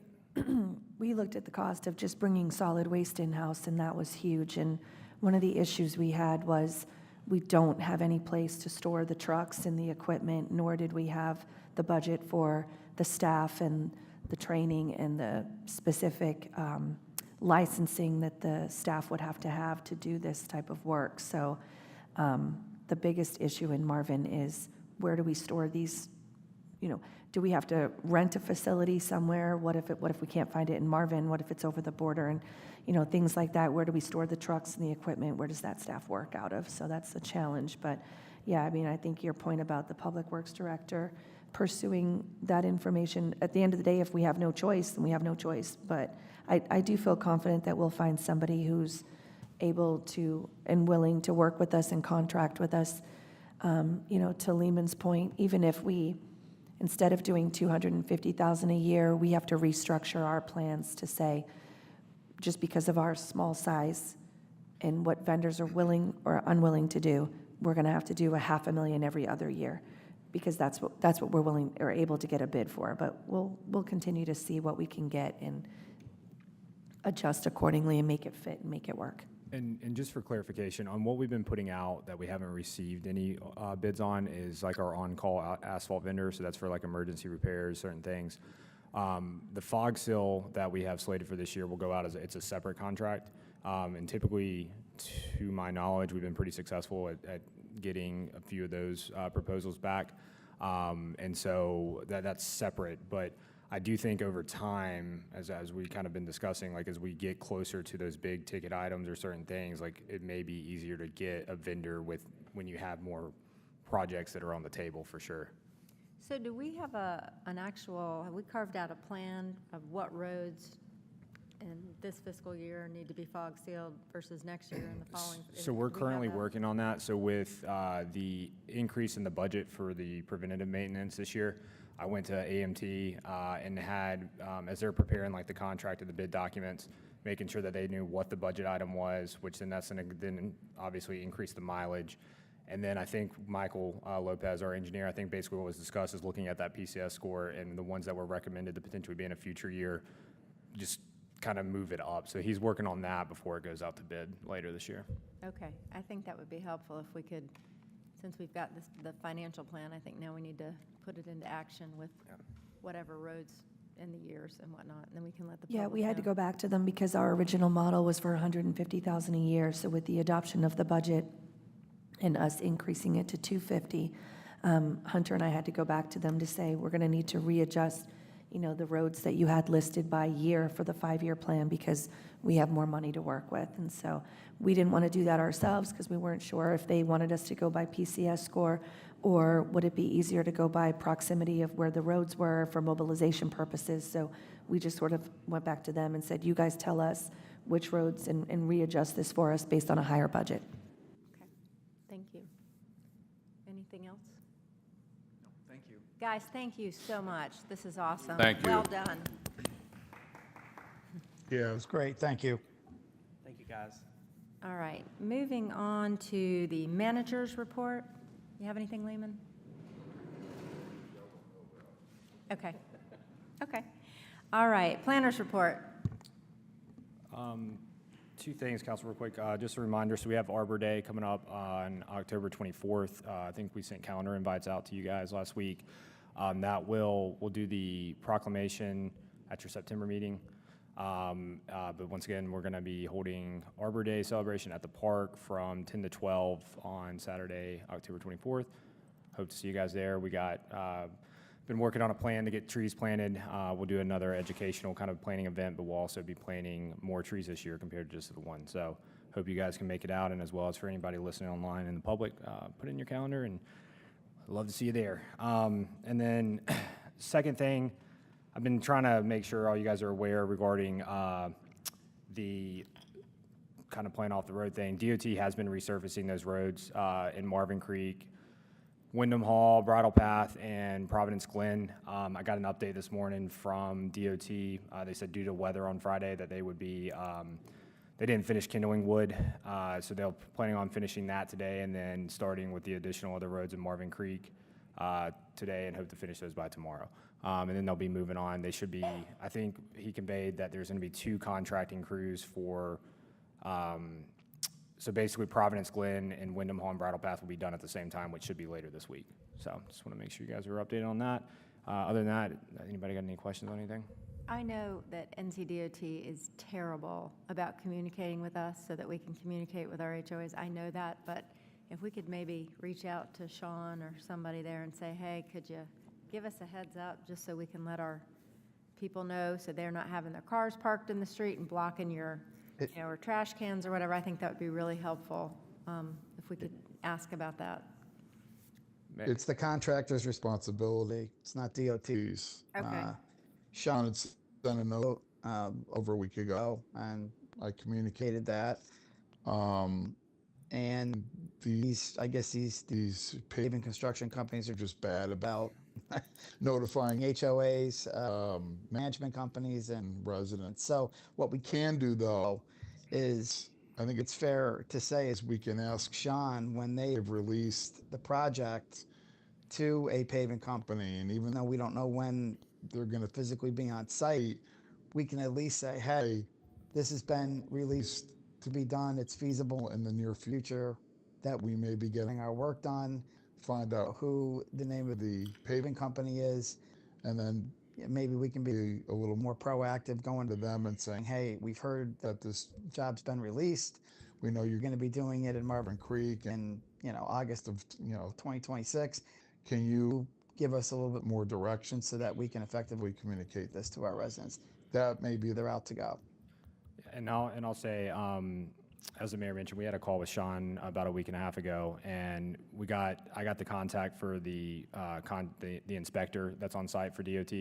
we looked at the cost of just bringing solid waste in-house, and that was huge. And one of the issues we had was we don't have any place to store the trucks and the equipment, nor did we have the budget for the staff and the training and the specific licensing that the staff would have to do this type of work. So the biggest issue in Marvin is, where do we store these? You know, do we have to rent a facility somewhere? What if we can't find it in Marvin? What if it's over the border? And, you know, things like that. Where do we store the trucks and the equipment? Where does that staff work out of? So that's the challenge. But yeah, I mean, I think your point about the public works director pursuing that information, at the end of the day, if we have no choice, then we have no choice. But I do feel confident that we'll find somebody who's able to and willing to work with us and contract with us. You know, to Lehman's point, even if we, instead of doing $250,000 a year, we have to restructure our plans to say, just because of our small size and what vendors are willing or unwilling to do, we're going to have to do $500,000 every other year, because that's what we're willing or able to get a bid for. But we'll continue to see what we can get and adjust accordingly and make it fit and make it work. And just for clarification, on what we've been putting out that we haven't received any bids on is like our on-call asphalt vendor, so that's for like emergency repairs, certain things. The fog seal that we have slated for this year will go out it's a separate contract. And typically, to my knowledge, we've been pretty successful at getting a few of those proposals back. And so that's separate, but I do think over time, as we kind of been discussing, like as we get closer to those big ticket items or certain things, like it may be easier to get a vendor when you have more projects that are on the table for sure. So do we have have we carved out a plan of what roads in this fiscal year need to be fog sealed versus next year and the following? So we're Do we have currently that? working on that. So with the increase in the budget for the preventative maintenance this year, I went to AMT and had, as they're preparing like the contract and the bid documents, making sure that they knew what the budget item was, which then that's going to then obviously increase the mileage. And then I think Michael Lopez, our engineer, I think basically what was discussed is looking at that PCS score and the ones that were recommended to potentially be in a future year, just kind of move it up. So he's working on that before it goes out to bid later this year. Okay, I think that would be helpful if we could, since we've got the financial plan, I think now we need to put it into action with whatever roads in the years and whatnot, and then we can let the public Yeah, we had to know. go back to them because our original model was for $150,000 a year. So with the adoption of the budget and us increasing it to $250,000, Hunter and I had to go back to them to say, we're going to need to readjust, the roads that you had listed by year for the 5-year plan because we have more money to work with. And so we didn't want to do that ourselves because we weren't sure if they wanted us to go by PCS score, or would it be easier to go by proximity of where the roads were for mobilization purposes. So we just sort of went back to them and said, you guys tell us which roads and readjust this for us based on a higher budget. Okay, thank you. Anything else? No, thank you. Guys, thank you so much. This is awesome. Thank you. Well done. Yeah, it was great. Thank you. Thank you, guys. All right, moving on to the manager's report. You have anything, Lehman? Okay. Okay. All right, planner's report. Two things, Council, real quick. Just a reminder, so we have Arbor Day coming up on October 24th. I think we sent calendar invites out to you guys last week. We'll do the proclamation at your September meeting. But once again, we're going to be holding Arbor Day celebration at the park from 10 to 12 on Saturday, October 24th. Hope to see you guys there. We got been working on a plan to get trees planted. We'll do another educational kind of planting event, but we'll also be planting more trees this year compared to just the one. So hope you guys can make it out, and as well as for anybody listening online in the public, put it in your calendar, and I'd love to see you there. And then second thing, I've been trying to make sure all you guys are aware regarding the kind of playing off the road thing. DOT has been resurfacing those roads in Marvin Creek, Wyndham Hall, Bridle Path, and Providence Glen. I got an update this morning from DOT. They said due to weather on Friday that they would be, they didn't finish kindling wood, so they're planning on finishing that today and then starting with the additional other roads in Marvin Creek today, and hope to finish those by tomorrow. And then they'll be moving on. They should be, I think he conveyed that there's going to be 2 contracting crews for, so basically Providence Glen and Wyndham Hall and Bridle Path will be done at the same time, which should be later this week. So just want to make sure you guys are updated on that. Other than that, anybody got any questions on anything? I know that NCDOT is terrible about communicating with us so that we can communicate with our HOAs. I know that, but if we could maybe reach out to Sean or somebody there and say, hey, could you give us a heads up just so we can let our people know so they're not having their cars parked in the street and blocking your, or trash cans or whatever. I think that would be really helpful if we could ask about that. It's the contractor's responsibility. It's not DOT's. Okay. Sean had sent a note over a week ago, and I communicated that. And I guess these paving construction companies are just bad about notifying HOAs, management companies, and residents. So what we can do, though, is I think it's fair to say is we can ask Sean when they have released the project to a paving company, and even though we don't know when they're going to physically be on site, we can at least say, hey, this has been released to be done. It's feasible in the near future that we may be getting our work done, find out who the name of the paving company is, and then maybe we can be a little more proactive going to them and saying, hey, we've heard that this job's been released. We know you're going to be doing it in Marvin Creek in, August of, 2026. Can you give us a little bit more direction so that we can effectively communicate this to our residents? That may be the route to go. And I'll say, as the mayor mentioned, we had a call with Sean about a week and a half ago, and I got the contact for the inspector that's on site for DOT,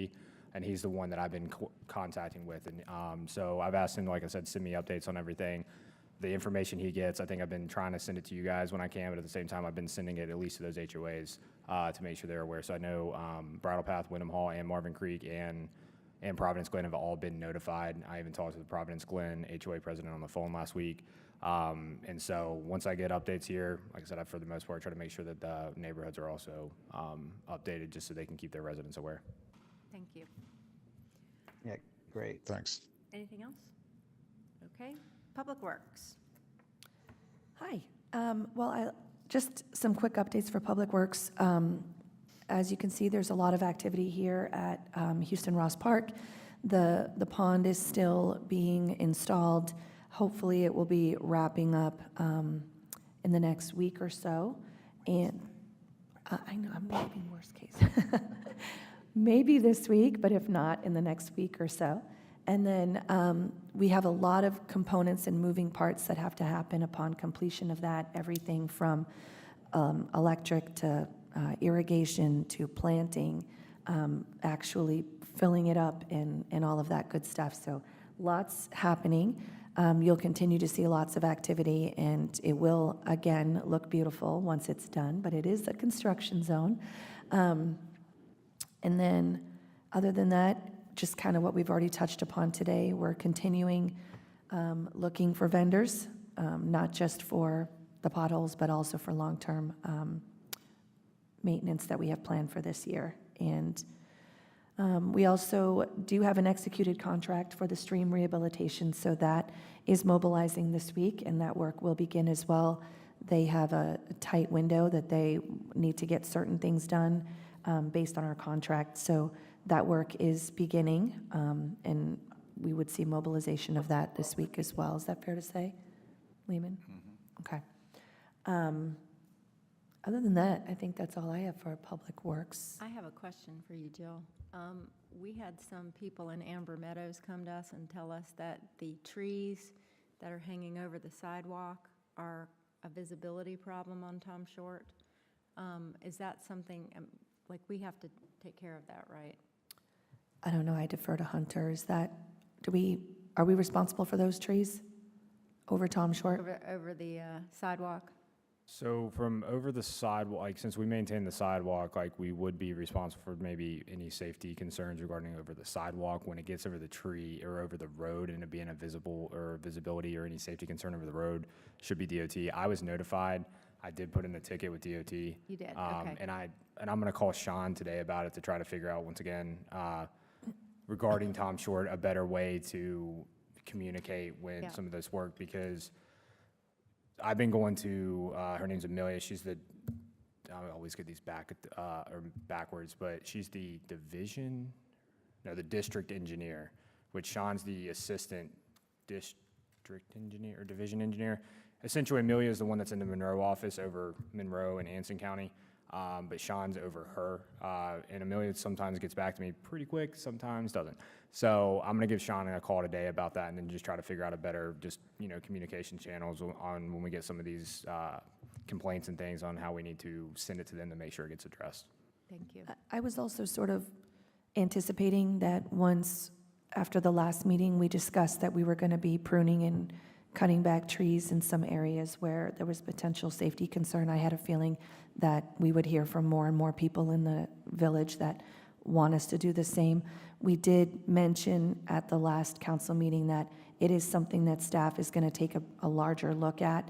and he's the one that I've been contacting with. And so I've asked him, like I said, send me updates on everything. The information he gets, I think I've been trying to send it to you guys when I can, but at the same time, I've been sending it at least to those HOAs to make sure they're aware. So I know Bridle Path, Wyndham Hall, and Marvin Creek, and Providence Glen have all been notified. I even talked to the Providence Glen HOA president on the phone last week. And so once I get updates here, like I said, I, for the most part, try to make sure that the neighborhoods are also updated just so they can keep their residents aware. Thank you. Yeah, great. Thanks. Anything else? Okay. Public Works. Hi. Just some quick updates for Public Works. As you can see, there's a lot of activity here at Houston Ross Park. The pond is still being installed. Hopefully, it will be wrapping up in the next week or so. And I know I'm maybe worst case. maybe this week, but if not, in the next week or so. And then we have a lot of components and moving parts that have to happen upon completion of that, everything from electric to irrigation to planting, actually filling it up and all of that good stuff. So lots happening. You'll continue to see lots of activity, and it will, again, look beautiful once it's done, but it is a construction zone. And then, other than that, just kind of what we've already touched upon today, we're continuing looking for vendors, not just for the potholes, but also for long-term maintenance that we have planned for this year. And we also do have an executed contract for the stream rehabilitation, so that is mobilizing this week, and that work will begin as well. They have a tight window that they need to get certain things done based on our contract, so that work is beginning, and we would see mobilization of that this week as well. Is that fair to say, Lehman? Okay. Other than that, I think that's all I have for Public Works. I have a question for you, Jill. We had some people in Amber Meadows come to us and tell us that the trees that are hanging over the sidewalk are a visibility problem on Tom Short. Is that something, like, we have to take care of that, right? I don't know, I defer to Hunter. Is that, are we responsible for those trees over Tom Short? Over the sidewalk? So from over the sidewalk, like, since we maintain the sidewalk, like, we would be responsible for maybe any safety concerns regarding over the sidewalk. When it gets over the tree or over the road and it being a visibility or any safety concern over the road, should be DOT. I was notified. I did put in the ticket with DOT. You did, okay. And I'm gonna call Sean today about it to try to figure out, once again, regarding Tom Short, a better way to communicate when Yeah. some of this work, because I've been going to, her name's Amelia, she's the, I always get these backwards, but she's the the district engineer, which Sean's the assistant district engineer or division engineer. Essentially, Amelia is the one that's in the Monroe office over Monroe and Anson County, but Sean's over her. And Amelia sometimes gets back to me pretty quick, sometimes doesn't. So I'm gonna give Sean a call today about that, and then just try to figure out a better, communication channels on when we get some of these complaints and things, on how we need to send it to them to make sure it gets addressed. Thank you. I was also sort of anticipating that once, after the last meeting, we discussed that we were going to be pruning and cutting back trees in some areas where there was potential safety concern. I had a feeling that we would hear from more and more people in the village that want us to do the same. We did mention at the last council meeting that it is something that staff is going to take a larger look at.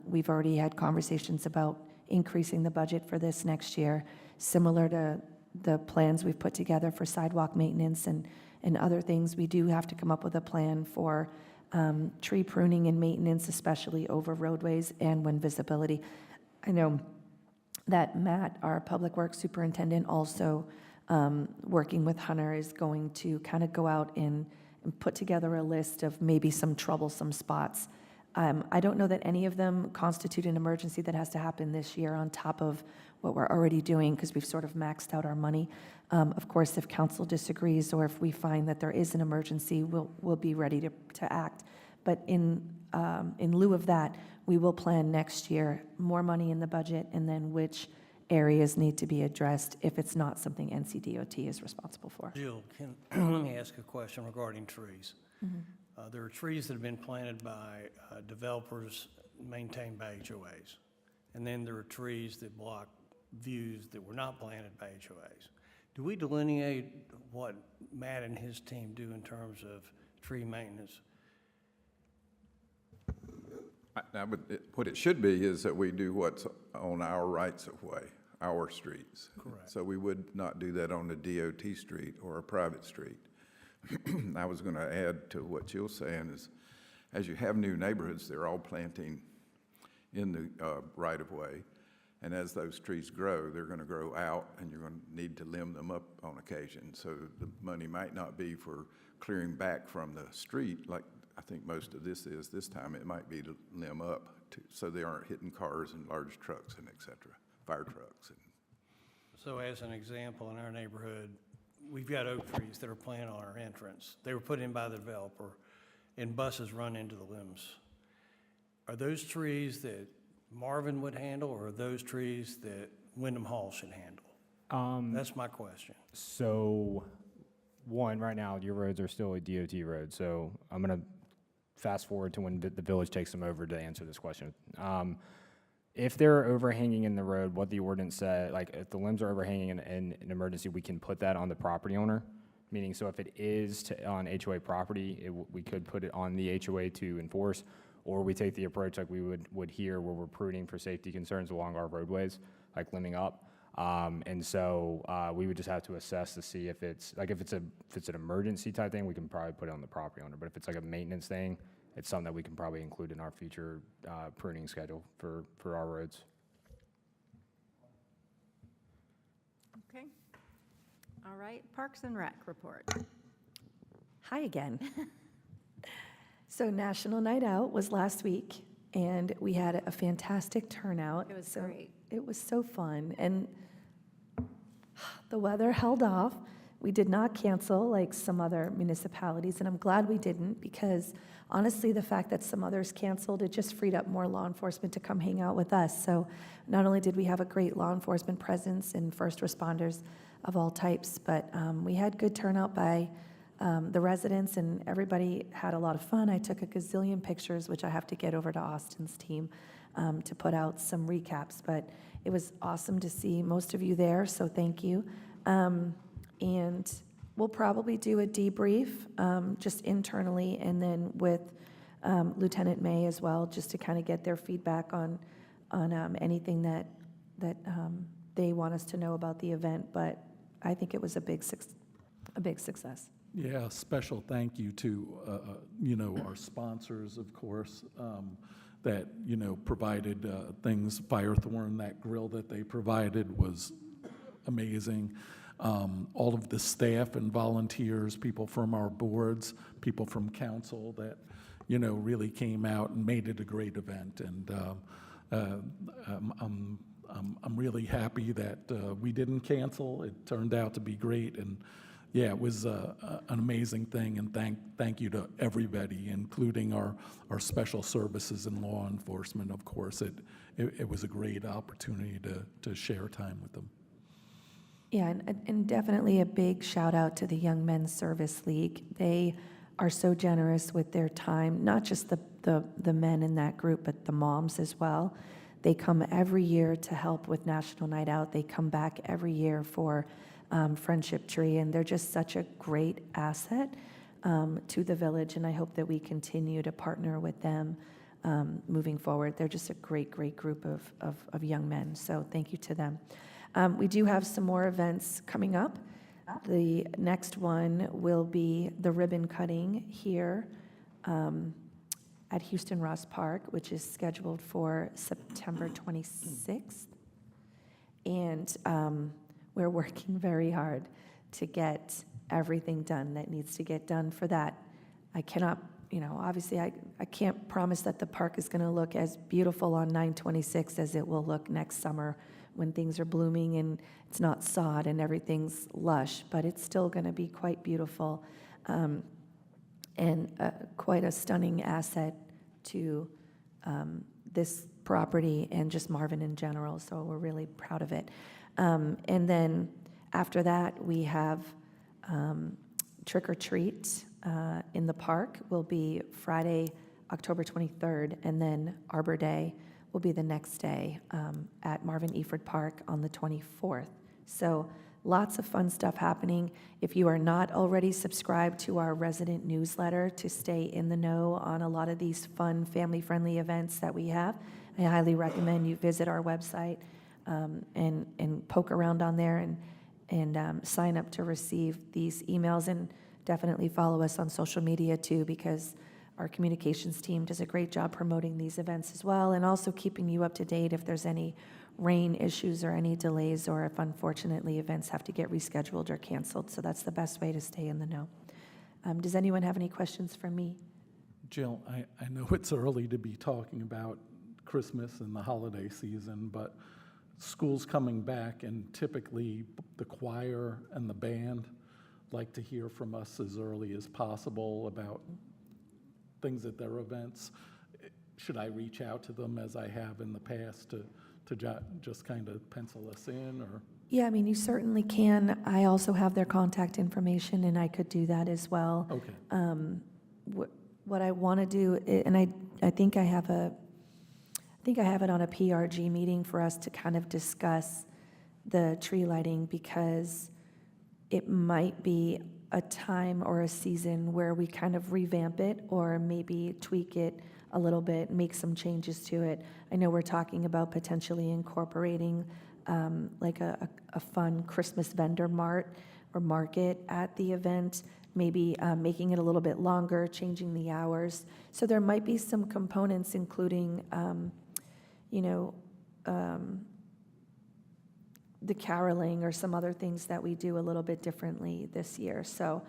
We've already had conversations about increasing the budget for this next year, similar to the plans we've put together for sidewalk maintenance and other things. We do have to come up with a plan for tree pruning and maintenance, especially over roadways and when visibility. I know that Matt, our Public Works Superintendent, also working with Hunter, is going to kind of go out and put together a list of maybe some troublesome spots. I don't know that any of them constitute an emergency that has to happen this year on top of what we're already doing, because we've sort of maxed out our money. Of course, if council disagrees or if we find that there is an emergency, we'll be ready to act. But in lieu of that, we will plan next year more money in the budget, and then which areas need to be addressed if it's not something NCDOT is responsible for. Jill, let me ask a question regarding trees. There are trees that have been planted by developers maintained by HOAs. And then there are trees that block views that were not planted by HOAs. Do we delineate what Matt and his team do in terms of tree maintenance? What it should be is that we do what's on our rights of way, our streets. Correct. So we would not do that on a DOT street or a private street. I was going to add to what Jill's saying is, as you have new neighborhoods, they're all planting in the right of way. And as those trees grow, they're going to grow out, and you're going to need to limb them up on occasion. So the money might not be for clearing back from the street, like I think most of this is this time. It might be to limb up, so they aren't hitting cars and large trucks and et cetera, fire trucks. So as an example, in our neighborhood, we've got oak trees that are planted on our entrance. They were put in by the developer, and buses run into the limbs. Are those trees that Marvin would handle, or are those trees that Wyndham Hall should handle? That's my question. So, one, right now, your roads are still a DOT road, so I'm going to fast forward to when the village takes them over to answer this question. If they're overhanging in the road, what the ordinance said, like if the limbs are overhanging in an emergency, we can put that on the property owner. Meaning, so if it is on HOA property, we could put it on the HOA to enforce, or we take the approach like we would here where we're pruning for safety concerns along our roadways, like limbing up. And so we would just have to assess to see if it's like if it's an emergency type thing, we can probably put it on the property owner. But if it's like a maintenance thing, it's something that we can probably include in our future pruning schedule for our roads. Okay. All right, Parks and Rec report. Hi again. So National Night Out was last week, and we had a fantastic turnout. It was So great. It was so fun, and the weather held off. We did not cancel like some other municipalities, and I'm glad we didn't, because honestly, the fact that some others canceled, it just freed up more law enforcement to come hang out with us. So not only did we have a great law enforcement presence and first responders of all types, but we had good turnout by the residents, and everybody had a lot of fun. I took a gazillion pictures, which I have to get over to Austin's team to put out some recaps, but it was awesome to see most of you there, so thank you. And we'll probably do a debrief just internally, and then with Lieutenant May as well, just to kind of get their feedback on anything that they want us to know about the event. But I think it was a big success. Yeah, special thank you to, our sponsors, of course, that, provided things. Firethorn, that grill that they provided was amazing. All of the staff and volunteers, people from our boards, people from council that, really came out and made it a great event. And I'm really happy that we didn't cancel. It turned out to be great, and yeah, it was an amazing thing. And thank you to everybody, including our special services and law enforcement. Of course, it was a great opportunity to share time with them. Yeah, and definitely a big shout out to the Young Men's Service League. They are so generous with their time, not just the men in that group, but the moms as well. They come every year to help with National Night Out. They come back every year for Friendship Tree, and they're just such a great asset to the village, and I hope that we continue to partner with them moving forward. They're just a great, great group of young men, so thank you to them. We do have some more events coming up. The next one will be the ribbon cutting here at Houston Ross Park, which is scheduled for September 26th. And we're working very hard to get everything done that needs to get done for that. I cannot, obviously I can't promise that the park is going to look as beautiful on 9/26 as it will look next summer when things are blooming and it's not sod and everything's lush, but it's still going to be quite beautiful and quite a stunning asset to this property and just Marvin in general, so we're really proud of it. And then after that, we have Trick or Treat in the park will be Friday, October 23rd, and then Arbor Day will be the next day at Marvin Eford Park on the 24th. So lots of fun stuff happening. If you are not already subscribed to our resident newsletter to stay in the know on a lot of these fun, family-friendly events that we have, I highly recommend you visit our website and poke around on there and sign up to receive these emails, and definitely follow us on social media too, because our communications team does a great job promoting these events as well, and also keeping you up to date if there's any rain issues or any delays, or if unfortunately events have to get rescheduled or canceled. So that's the best way to stay in the know. Does anyone have any questions for me? Jill, I know it's early to be talking about Christmas and the holiday season, but school's coming back, and typically the choir and the band like to hear from us as early as possible about things at their events. Should I reach out to them as I have in the past to just kind of pencil us in, or? Yeah, I mean, you certainly can. I also have their contact information, and I could do that as well. Okay. What I want to do, and I think I have it on a PRG meeting for us to kind of discuss the tree lighting, because it might be a time or a season where we kind of revamp it or maybe tweak it a little bit, make some changes to it. I know we're talking about potentially incorporating like a fun Christmas vendor mart or market at the event, maybe making it a little bit longer, changing the hours. So there might be some components, including, the caroling or some other things that we do a little bit differently this year. So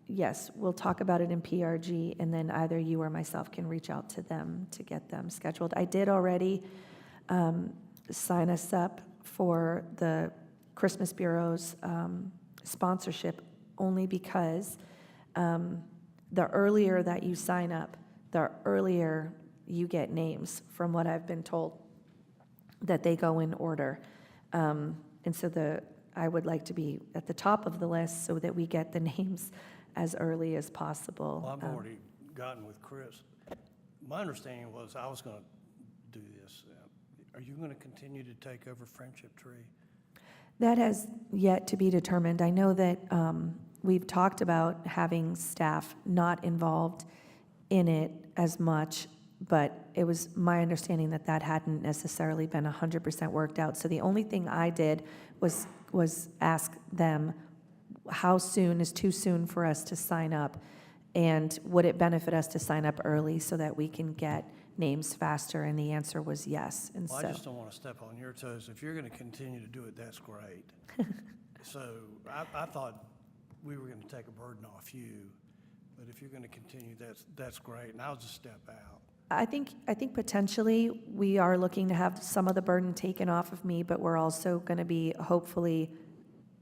yes, we'll talk about it in PRG, and then either you or myself can reach out to them to get them scheduled. I did already sign us up for the Christmas Bureau's sponsorship, only because the earlier that you sign up, the earlier you get names, from what I've been told, that they go in order. And so I would like to be at the top of the list so that we get the names as early as possible. Well, I've already gotten with Chris. My understanding was I was going to do this. Are you going to continue to take over Friendship Tree? That has yet to be determined. I know that we've talked about having staff not involved in it as much, but it was my understanding that that hadn't necessarily been 100% worked out. So the only thing I did was ask them, how soon is too soon for us to sign up? And would it benefit us to sign up early so that we can get names faster? And the answer was yes. And Well, so I just don't want to step on your toes. If you're going to continue to do it, that's great. So I thought we were going to take a burden off you, but if you're going to continue, that's great, and I'll just step out. I think potentially we are looking to have some of the burden taken off of me, but we're also going to be hopefully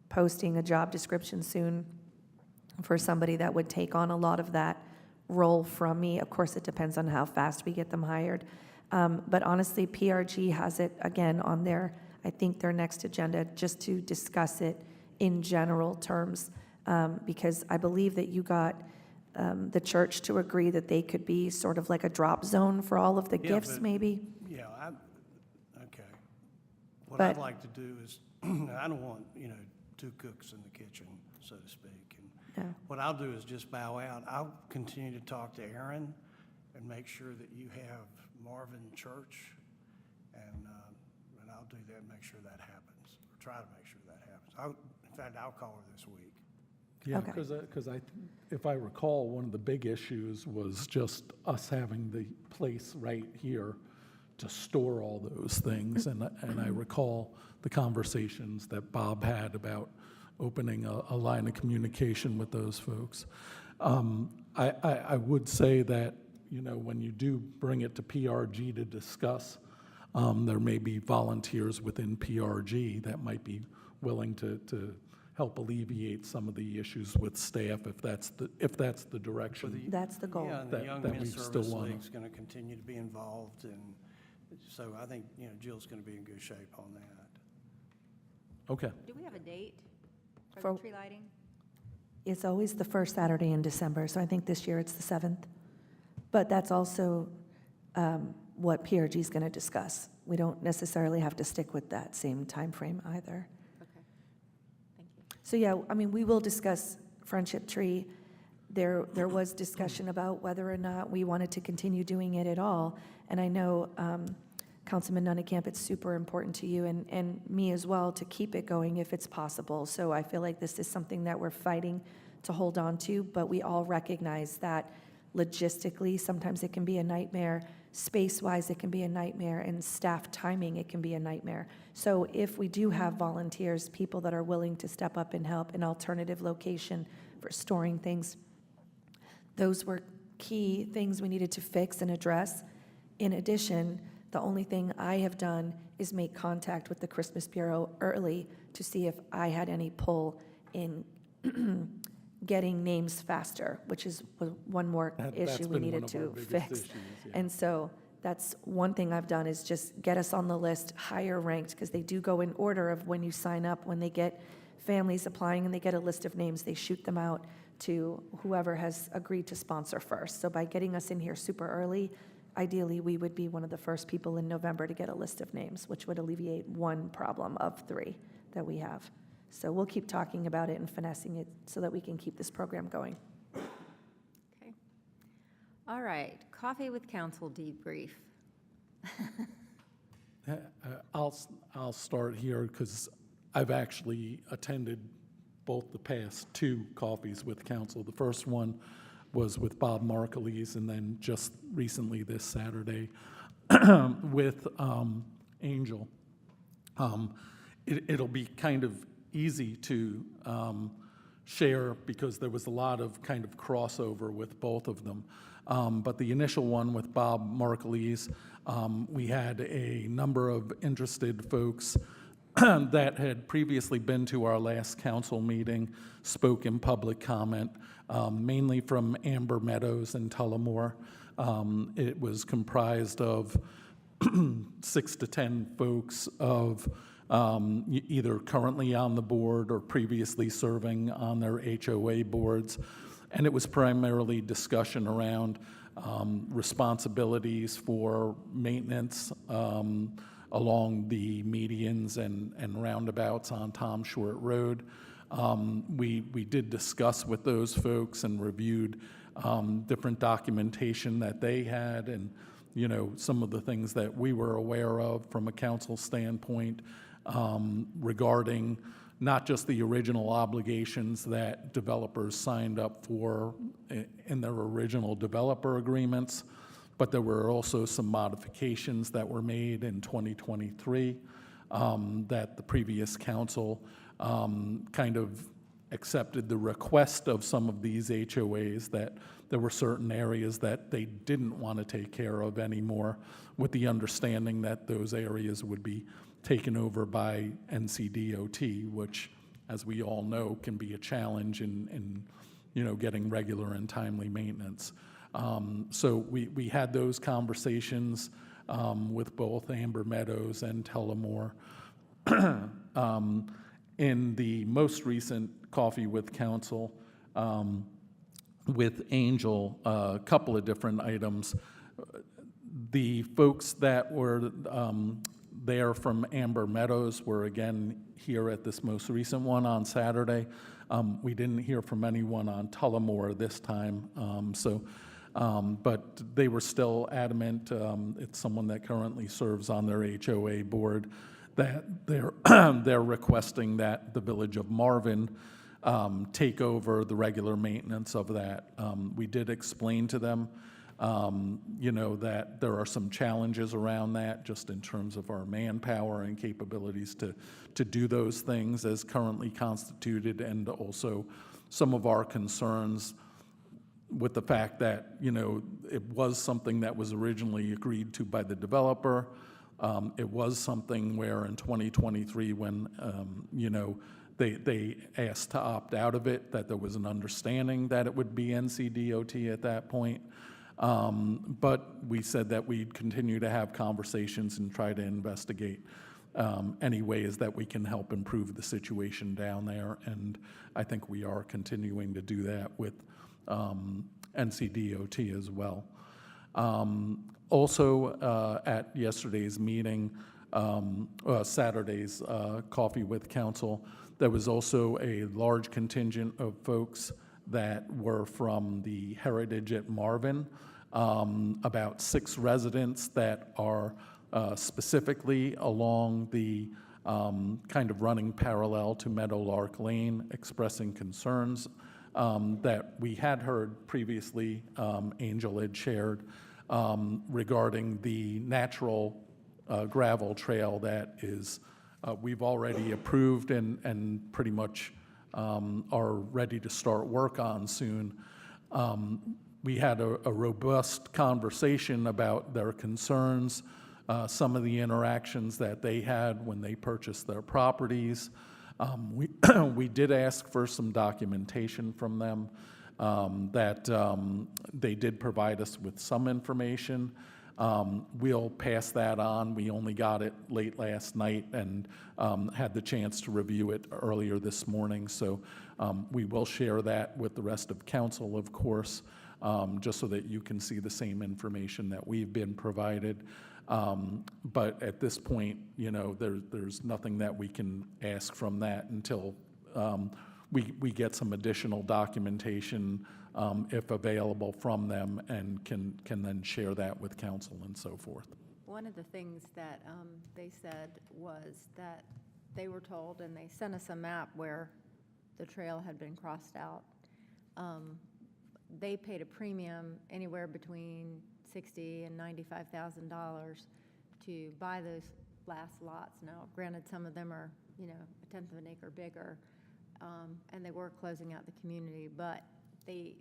posting a job description soon for somebody that would take on a lot of that role from me. Of course, it depends on how fast we get them hired. But honestly, PRG has it again on I think their next agenda, just to discuss it in general terms, because I believe that you got the church to agree that they could be sort of like a drop zone for all of the Yeah, gifts, but- maybe. Yeah, okay. What But- I'd like to do is, I don't want, two cooks in the kitchen, so to speak. And No. what I'll do is just bow out. I'll continue to talk to Aaron and make sure that you have Marvin Church, and I'll do that and make sure that happens, or try to make sure that happens. In fact, I'll call her this week. Yeah, Okay. because if I recall, one of the big issues was just us having the place right here to store all those things. And I recall the conversations that Bob had about opening a line of communication with those folks. I would say that, when you do bring it to PRG to discuss, there may be volunteers within PRG that might be willing to help alleviate some of the issues with staff, if that's the direction. That's the goal. Yeah, and the That- Young that Men's we still Service wanna- League's going to continue to be involved, and so I think, Jill's going to be in good shape on that. Okay. Do we have a date for For- the tree lighting? It's always the first Saturday in December, so I think this year it's the 7th. But that's also what PRG is going to discuss. We don't necessarily have to stick with that same time frame either. Okay, thank you. So yeah, I mean, we will discuss Friendship Tree. There was discussion about whether or not we wanted to continue doing it at all. And I know, Councilman Nunnekamp, it's super important to you and me as well to keep it going if it's possible. So I feel like this is something that we're fighting to hold on to, but we all recognize that logistically, sometimes it can be a nightmare. Space-wise, it can be a nightmare, and staff timing, it can be a nightmare. So if we do have volunteers, people that are willing to step up and help, an alternative location for storing things, those were key things we needed to fix and address. In addition, The only thing I have done is make contact with the Christmas Bureau early to see if I had any pull in getting names faster, which is one more That's issue we been one needed of our to biggest fix. issues, yeah. And so that's one thing I've done, is just get us on the list higher ranked, because they do go in order of when you sign up. When they get families applying and they get a list of names, they shoot them out to whoever has agreed to sponsor first. So by getting us in here super early, ideally, we would be one of the first people in November to get a list of names, which would alleviate one problem of 3 that we have. So we'll keep talking about it and finessing it so that we can keep this program going. Okay. All right, coffee with council debrief. I'll start here because I've actually attended both the past 2 coffees with council. The first one was with Bob Marklees, and then just recently this Saturday with Angel. It'll be kind of easy to share because there was a lot of kind of crossover with both of them. But the initial one with Bob Marklees, we had a number of interested folks that had previously been to our last council meeting, spoke in public comment, mainly from Amber Meadows and Tullamore. It was comprised of 6 to 10 folks of either currently on the board or previously serving on their HOA boards. And it was primarily discussion around responsibilities for maintenance along the medians and roundabouts on Tom Short Road. We did discuss with those folks and reviewed different documentation that they had, and some of the things that we were aware of from a council standpoint regarding not just the original obligations that developers signed up for in their original developer agreements, but there were also some modifications that were made in 2023 that the previous council kind of accepted the request of some of these HOAs, that there were certain areas that they didn't want to take care of anymore, with the understanding that those areas would be taken over by NCDOT, which, as we all know, can be a challenge in getting regular and timely maintenance. So we had those conversations with both Amber Meadows and Tullamore. In the most recent coffee with council with Angel, a couple of different items. The folks that were there from Amber Meadows were again here at this most recent one on Saturday. We didn't hear from anyone on Tullamore this time, but they were still adamant. It's someone that currently serves on their HOA board, that they're requesting that the Village of Marvin take over the regular maintenance of that. We did explain to them that there are some challenges around that, just in terms of our manpower and capabilities to do those things as currently constituted, and also some of our concerns with the fact that, it was something that was originally agreed to by the developer. It was something where in 2023, when, they asked to opt out of it, that there was an understanding that it would be NCDOT at that point. But we said that we'd continue to have conversations and try to investigate any ways that we can help improve the situation down there. And I think we are continuing to do that with NCDOT as well. Also, at yesterday's meeting, Saturday's coffee with council, there was also a large contingent of folks that were from the Heritage at Marvin, about 6 residents that are specifically along the kind of running parallel to Meadowlark Lane, expressing concerns that we had heard previously, Angel had shared, regarding the natural gravel trail that is we've already approved and pretty much are ready to start work on soon. We had a robust conversation about their concerns, some of the interactions that they had when they purchased their properties. We, we did ask for some documentation from them that they did provide us with some information. We'll pass that on. We only got it late last night and had the chance to review it earlier this morning. So we will share that with the rest of council, of course, just so that you can see the same information that we've been provided. But at this point, you know, there's nothing that we can ask from that until we get some additional documentation, if available, from them, and can then share that with council and so forth. One of the things that they said was that they were told, and they sent us a map where the trail had been crossed out. They paid a premium anywhere between $60,000 and $95,000 to buy those last lots. Now, granted, some of them are, you know, a tenth of an acre bigger, and they were closing out the community, but they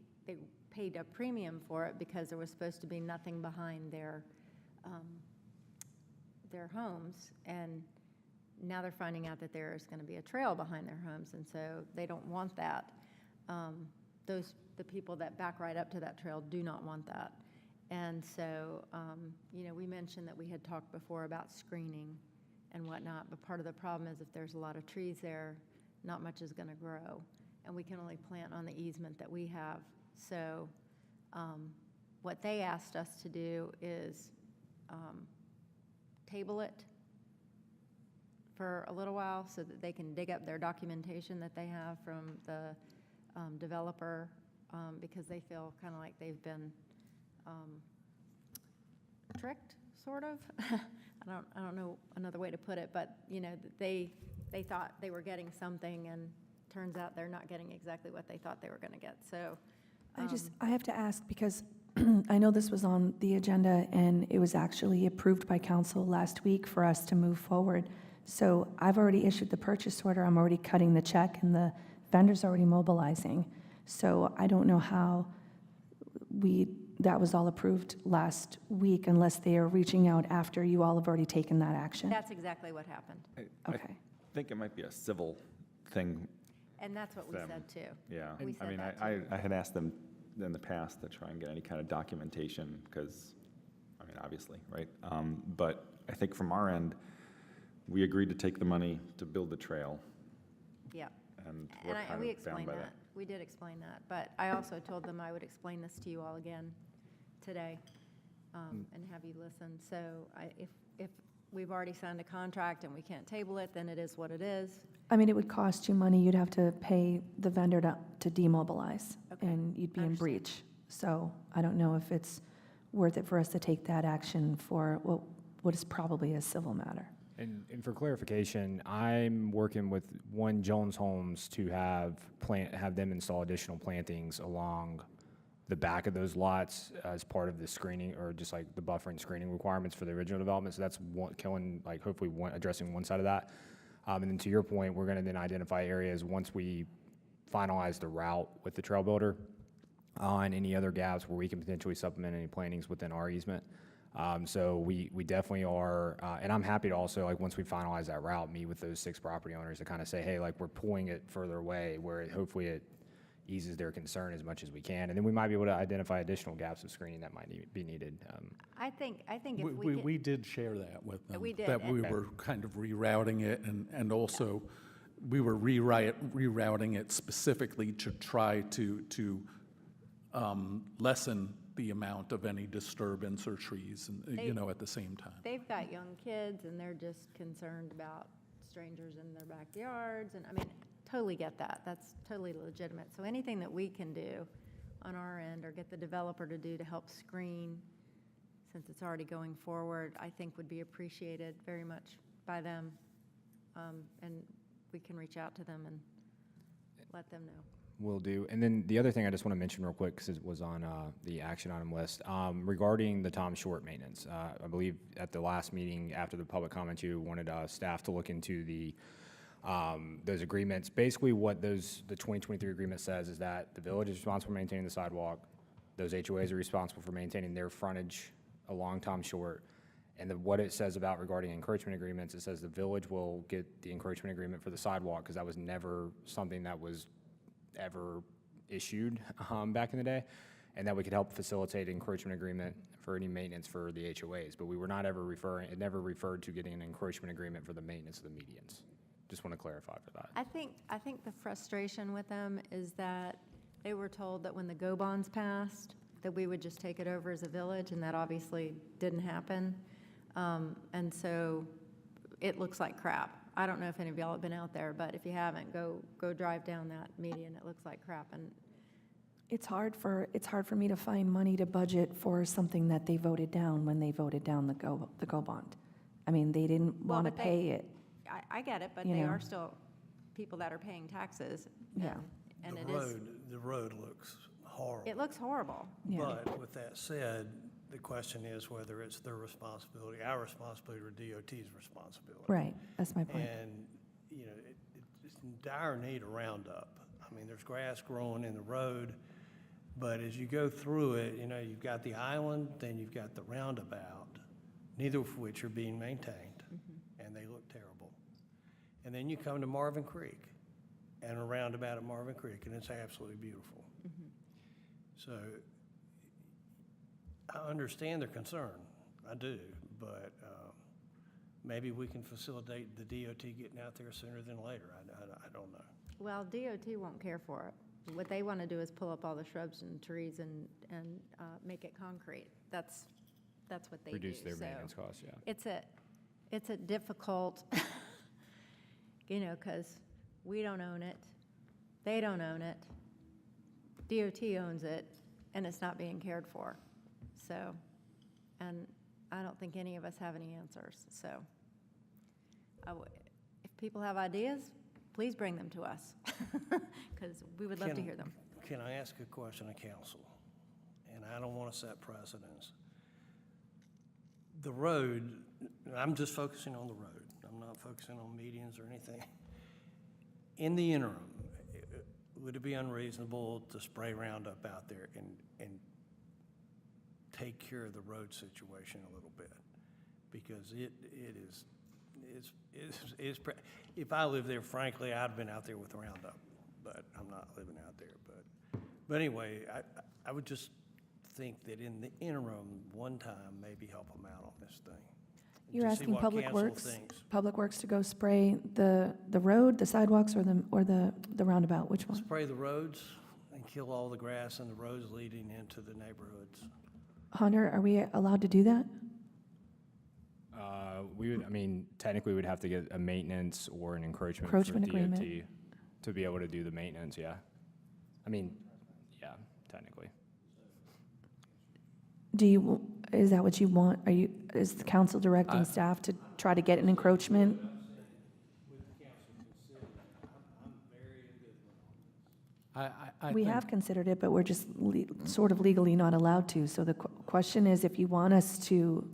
paid a premium for it because there was supposed to be nothing behind their homes, and now they're finding out that there is going to be a trail behind their homes, and so they don't want that. The people that back right up to that trail do not want that. And so, we mentioned that we had talked before about screening and whatnot, but part of the problem is if there's a lot of trees there, not much is going to grow, and we can only plant on the easement that we have. So what they asked us to do is table it for a little while so that they can dig up their documentation that they have from the developer, because they feel kind of like they've been tricked, sort of. I don't know another way to put it, but they thought they were getting something, and turns out they're not getting exactly what they thought they were going to get. So I have to ask, because I know this was on the agenda and it was actually approved by council last week for us to move forward. So I've already issued the purchase order, I'm already cutting the check, and the vendor's already mobilizing. So I don't know how that was all approved last week, unless they are reaching out after you all have already taken that action. that's exactly what happened. Okay. I think it might be a civil thing. And that's what we them. said too. Yeah. We I said mean, that I too. had asked them in the past to try and get any kind of documentation, because, I mean, obviously, right? But I think from our end, we agreed to take the money to build the trail, Yeah. and we're And kind we of bound explained by that. that. We did explain that, but I also told them I would explain this to you all again today, and have you listen. So if we've already signed a contract and we can't table it, then it is what it is. I mean, it would cost you money, you'd have to pay the vendor to demobilize, Okay. and you'd be in Understand. breach. So I don't know if it's worth it for us to take that action for what is probably a civil matter. And for clarification, I'm working with One Jones Homes to have them install additional plantings along the back of those lots as part of the screening, or just like the buffering screening requirements for the original development. So that's hopefully addressing one side of that. And then to your point, we're going to then identify areas once we finalize the route with the trail builder on any other gaps where we can potentially supplement any plantings within our easement. So we definitely are, and I'm happy to also, like, once we finalize that route, meet with those 6 property owners to kind of say, hey, like, we're pulling it further away where hopefully it eases their concern as much as we can. And then we might be able to identify additional gaps of screening that might be needed. I think if We did share that with them. We did, That we and- were kind of rerouting it, and also we were rerouting it specifically to try to lessen the amount of any disturbance or trees, and, at the same time. they've got young kids and they're just concerned about strangers in their backyards, and I mean, totally get that. That's totally legitimate. So anything that we can do on our end, or get the developer to do to help screen, since it's already going forward, I think would be appreciated very much by them. And we can reach out to them and let them know. Will do. And then the other thing I just want to mention real quick, because it was on the action item list, regarding the Tom Short maintenance. I believe at the last meeting, after the public comment, you wanted staff to look into those agreements. Basically, what the 2023 agreement says is that the village is responsible for maintaining the sidewalk. Those HOAs are responsible for maintaining their frontage along Tom Short. And what it says about regarding encroachment agreements, it says the village will get the encroachment agreement for the sidewalk, because that was never something that was ever issued back in the day, and that we could help facilitate encroachment agreement for any maintenance for the HOAs. But we were not ever it never referred to getting an encroachment agreement for the maintenance of the medians. Just want to clarify for that. I think the frustration with them is that they were told that when the GO bonds passed, that we would just take it over as a village, and that obviously didn't happen. And so it looks like crap. I don't know if any of y'all have been out there, but if you haven't, go drive down that median. It looks like crap. And It's hard for me to find money to budget for something that they voted down when they voted down the GO bond. I mean, they didn't Well, want to but pay it. I get it, but You they know. are still people that are paying taxes. Yeah. And The road looks horrible. it looks horrible. Yeah. But with that said, the question is whether it's their responsibility, our responsibility, or DOT's responsibility. Right, that's my point. And, you know, it's in dire need of Roundup. I mean, there's grass growing in the road, but as you go through it, you know, you've got the island, then you've got the roundabout, neither of which are being maintained, and they look terrible. And then you come to Marvin Creek, and a roundabout at Marvin Creek, and it's absolutely beautiful. So I understand their concern, I do, but maybe we can facilitate the DOT getting out there sooner than later. I don't know. Well, DOT won't care for it. What they want to do is pull up all the shrubs and trees and make it concrete. That's what they do. Reduce their So maintenance costs, yeah. It's a difficult, you know, because we don't own it, they don't own it, DOT owns it, and it's not being cared for. So, and I don't think any of us have any answers. So, if people have ideas, please bring them to us, because we would love to hear them. Can I ask a question of council? And I don't want to set precedents. The road, I'm just focusing on the road. I'm not focusing on medians or anything. In the interim, would it be unreasonable to spray Roundup out there and take care of the road situation a little bit? Because if I lived there, frankly, I'd have been out there with Roundup, but I'm not living out there. But anyway, I would just think that in the interim, one time, maybe help them out on this thing. You're Just see asking what Public council Works, thinks. Public Works to go spray the road, the sidewalks, or the roundabout? Which one? Spray the roads and kill all the grass in the roads leading into the neighborhoods. Hunter, are we allowed to do that? Technically, we'd have to get a maintenance or an encroachment Encroachment for DOT agreement. to be able to do the maintenance, yeah. Yeah, technically. Is that what you want? Is the council directing staff to try to get an encroachment? We have considered it, but we're just sort of legally not allowed to. So the question is, if you want us to,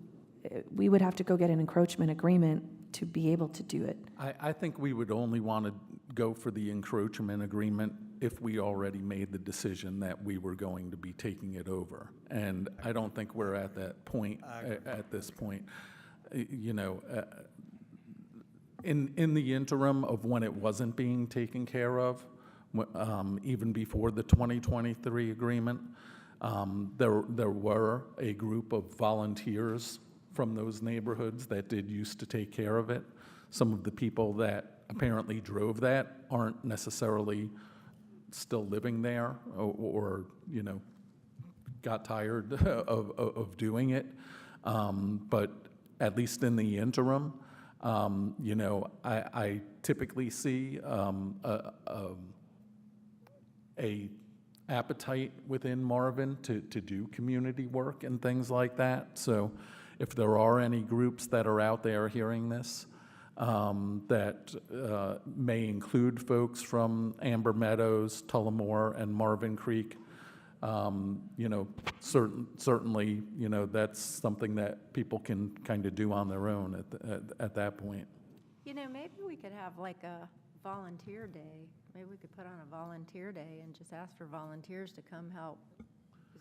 we would have to go get an encroachment agreement to be able to do it. I think we would only want to go for the encroachment agreement if we already made the decision that we were going to be taking it over. And I don't think we're at that point, at this point. You know, in the interim of when it wasn't being taken care of, even before the 2023 agreement, there were a group of volunteers from those neighborhoods that did used to take care of it. Some of the people that apparently drove that aren't necessarily still living there or you know, got tired of doing it. But at least in the interim, you know, I typically see a appetite within Marvin to do community work and things like that. So if there are any groups that are out there hearing this, that may include folks from Amber Meadows, Tullamore, and Marvin Creek, you know, certainly, you know, that's something that people can kind of do on their own at that point. You know, maybe we could have like a volunteer day. Maybe we could put on a volunteer day and just ask for volunteers to come help.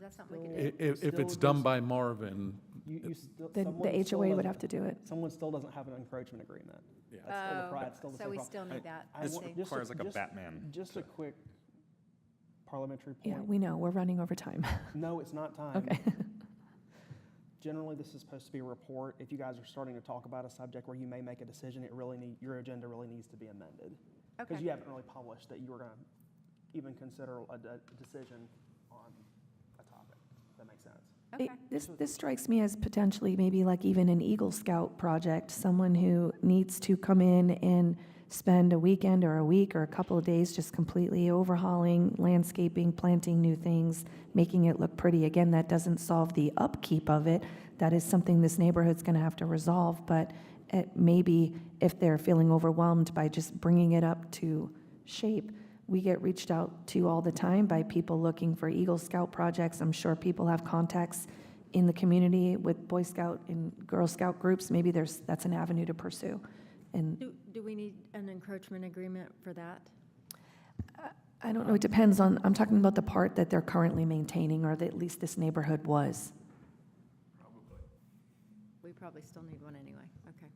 Is that something we could do? If it's Still, done by Marvin, You still, The someone still HOA would doesn't- have to do it. Someone still doesn't have an encroachment agreement. Yeah. That's still the pride, still the So same we problem. still need that. I This see. requires like a Batman Just a quick parliamentary Yeah, point. we know, we're running over time. No, it's not time. Okay. Generally, this is supposed to be a report. If you guys are starting to talk about a subject where you may make a decision, your agenda really needs to be amended. Because Okay. you haven't really published that you were going to even consider a decision on a topic. That makes sense. Okay. This strikes me as potentially maybe like even an Eagle Scout project, someone who needs to come in and spend a weekend or a week or a couple of days just completely overhauling, landscaping, planting new things, making it look pretty. Again, that doesn't solve the upkeep of it. That is something this neighborhood's going to have to resolve, but maybe if they're feeling overwhelmed by just bringing it up to shape, we get reached out to all the time by people looking for Eagle Scout projects. I'm sure people have contacts in the community with Boy Scout and Girl Scout groups. Maybe that's an avenue to pursue. And Do we need an encroachment agreement for that? I don't know, it depends on, I'm talking about the part that they're currently maintaining, or that at least this neighborhood was. We probably still need one anyway. Okay.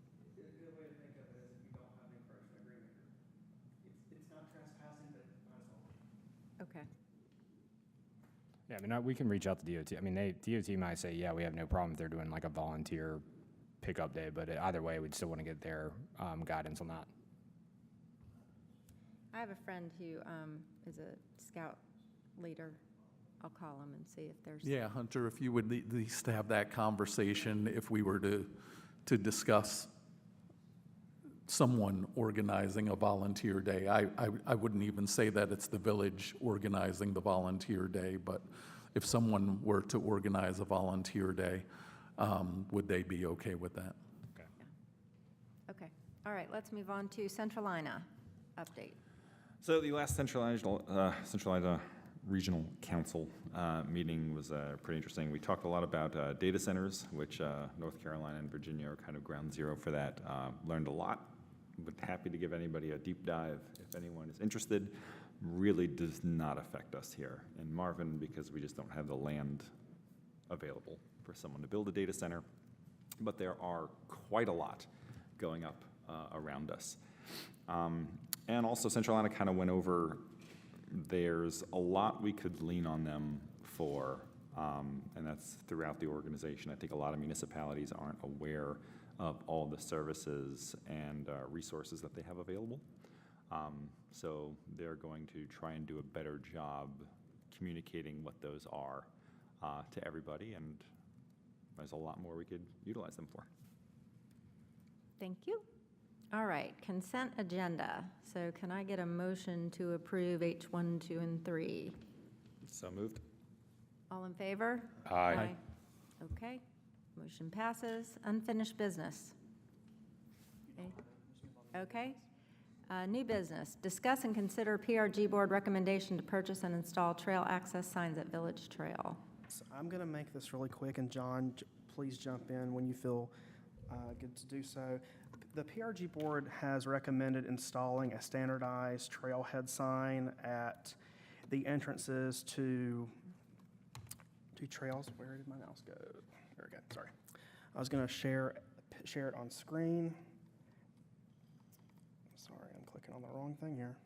Okay. Yeah, I mean, we can reach out to DOT. I mean, DOT might say, yeah, we have no problem if they're doing like a volunteer pickup day, but either way, we'd still want to get their guidance on that. I have a friend who is a scout leader. I'll call him and see if there's. yeah, Hunter, if you would at least have that conversation, if we were to discuss someone organizing a volunteer day. I wouldn't even say that it's the village organizing the volunteer day, but if someone were to organize a volunteer day, would they be okay with that? Okay. All right, let's move on to Central Ina update. So the last centralized regional council meeting was pretty interesting. We talked a lot about data centers, which North Carolina and Virginia are kind of ground zero for that. Learned a lot. But happy to give anybody a deep dive if anyone is interested. Really does not affect us here in Marvin because we just don't have the land available for someone to build a data center. But there are quite a lot going up around us. And also Central Ina kind of went over, there's a lot we could lean on them for, and that's throughout the organization. I think a lot of municipalities aren't aware of all the services and resources that they have available. So they're going to try and do a better job communicating what those are to everybody, and there's a lot more we could utilize them for. Thank you. All right, consent agenda. So can I get a motion to approve H1, 2, and 3? So moved. All in favor? Aye. Okay, motion passes. Unfinished business. Okay. New business. Discuss and consider PRG board recommendation to purchase and install trail access signs at Village Trail. So I'm going to make this really quick, and John, please jump in when you feel good to do so. The PRG board has recommended installing a standardized trailhead sign at the entrances to trails. Where did my mouse go? There we go. Sorry. I was going to share it on screen. Sorry, I'm clicking on the wrong thing here.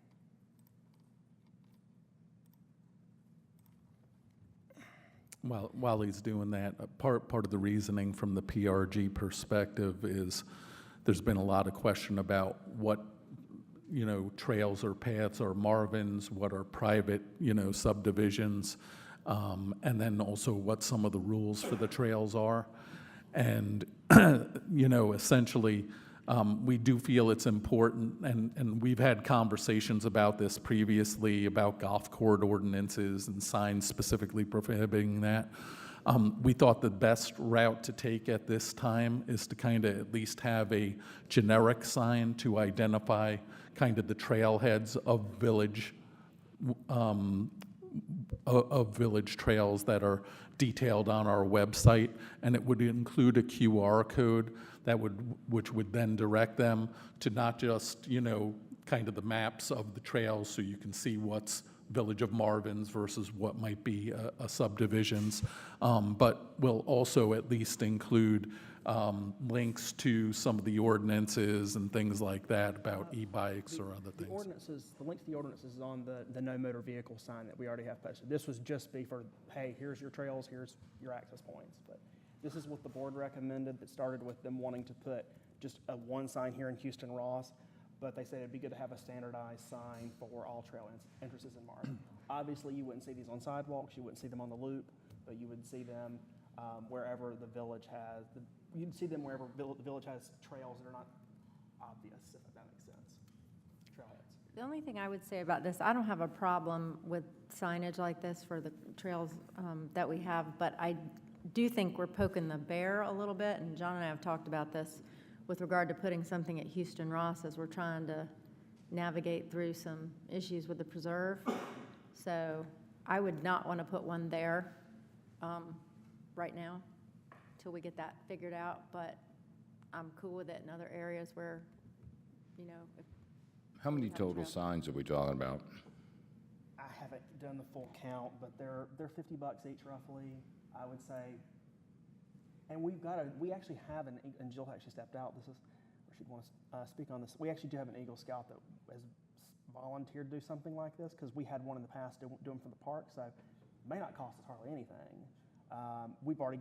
While he's doing that, part of the reasoning from the PRG perspective is there's been a lot of question about what, trails or paths are Marvin's, what are private, subdivisions, and then also what some of the rules for the trails are. And, essentially, we do feel it's important, and we've had conversations about this previously, about golf court ordinances and signs specifically prohibiting that. We thought the best route to take at this time is to kind of at least have a generic sign to identify kind of the trailheads of village trails that are detailed on our website, and it would include a QR code which would then direct them to not just, kind of the maps of the trails so you can see what's Village of Marvin's versus what might be a subdivisions. But we'll also at least include links to some of the ordinances and things like that about e-bikes or other The things. ordinances, the link to the ordinances is on the no motor vehicle sign that we already have posted. This was just be for, hey, here's your trails, here's your access points. But this is what the board recommended, that started with them wanting to put just a one sign here in Houston Ross, but they said it'd be good to have a standardized sign for all trail entrances in Marvin. Obviously, you wouldn't see these on sidewalks, you wouldn't see them on the loop, but you would see them wherever the village has, you'd see them wherever the village has trails that are not obvious, if that makes sense, trailheads. The only thing I would say about this, I don't have a problem with signage like this for the trails that we have, but I do think we're poking the bear a little bit, and John and I have talked about this with regard to putting something at Houston Ross as we're trying to navigate through some issues with the preserve. So I would not want to put one there right now till we get that figured out, but I'm cool with it in other areas where, you know, if How many have total trail. signs are we talking about? I haven't done the full count, but they're $50 each roughly, I would say. And we actually have and Jill actually stepped out, this is, or she'd want to speak on this. We actually do have an Eagle Scout that has volunteered to do something like this, because we had one in the past do them for the park, so it may not cost us hardly anything.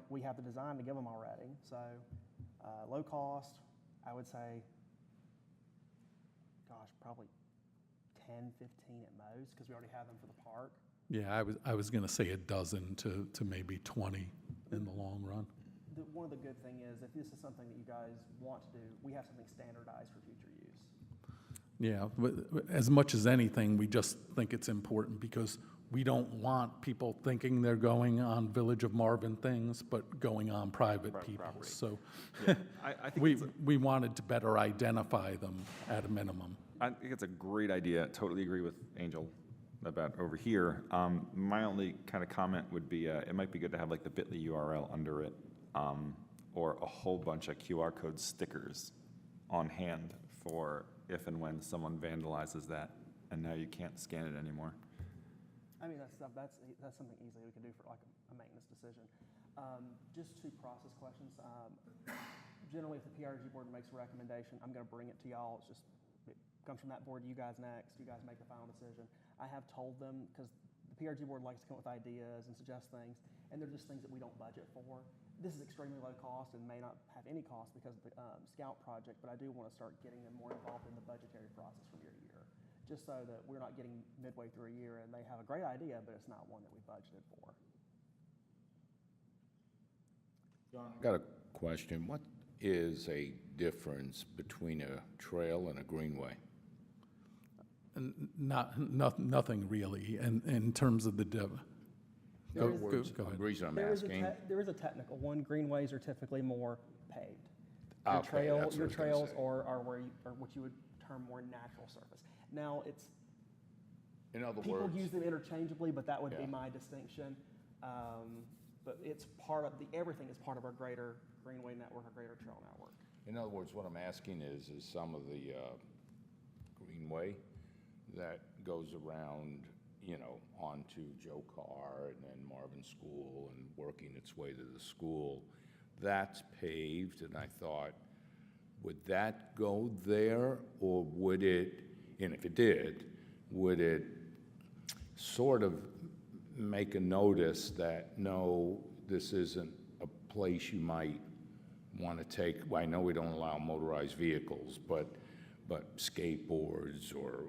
We have the design to give them already, so low cost, I would say, gosh, probably 10, 15 at most, because we already have them for the park. Yeah, I was going to say a dozen to maybe 20 in the long run. One of the good thing is, if this is something that you guys want to do, we have something standardized for future use. Yeah, as much as anything, we just think it's important because we don't want people thinking they're going on Village of Marvin things, but going on private people's. property. So I think we wanted to better identify them at a minimum. I think it's a great idea. Totally agree with Angel about over here. My only kind of comment would be it might be good to have like the bit.ly URL under it, or a whole bunch of QR code stickers on hand for if and when someone vandalizes that and now you can't scan it anymore. I mean, that's something easily we can do for like a maintenance decision. Just two process questions. Generally, if the PRG board makes a recommendation, I'm going to bring it to y'all. It comes from that board to you guys next. You guys make the final decision. I have told them, because the PRG board likes to come up with ideas and suggest things, and they're just things that we don't budget for. This is extremely low cost and may not have any cost because of the Scout project, but I do want to start getting them more involved in the budgetary process from year to year, just so that we're not getting midway through a year and they have a great idea, but it's not one that we budgeted for. I've got a question. What is a difference between a trail and a greenway? Nothing really in terms of the In other words, go ahead. the reason I'm There asking, is a technical one. Greenways are typically more paved. Okay, that's what I Your was gonna trails say. are what you would term more natural surface. Now, in other people words, use them interchangeably, but that would be Yeah. my distinction. But it's part of everything is part of our greater greenway network, our greater trail network. in other words, what I'm asking is some of the greenway that goes around, onto Joe Carr and then Marvin School and working its way to the school, that's paved, and I thought, would that go there, or would it, and if it did, would it sort of make a notice that, no, this isn't a place you might want to take, well, I know we don't allow motorized vehicles, but skateboards or,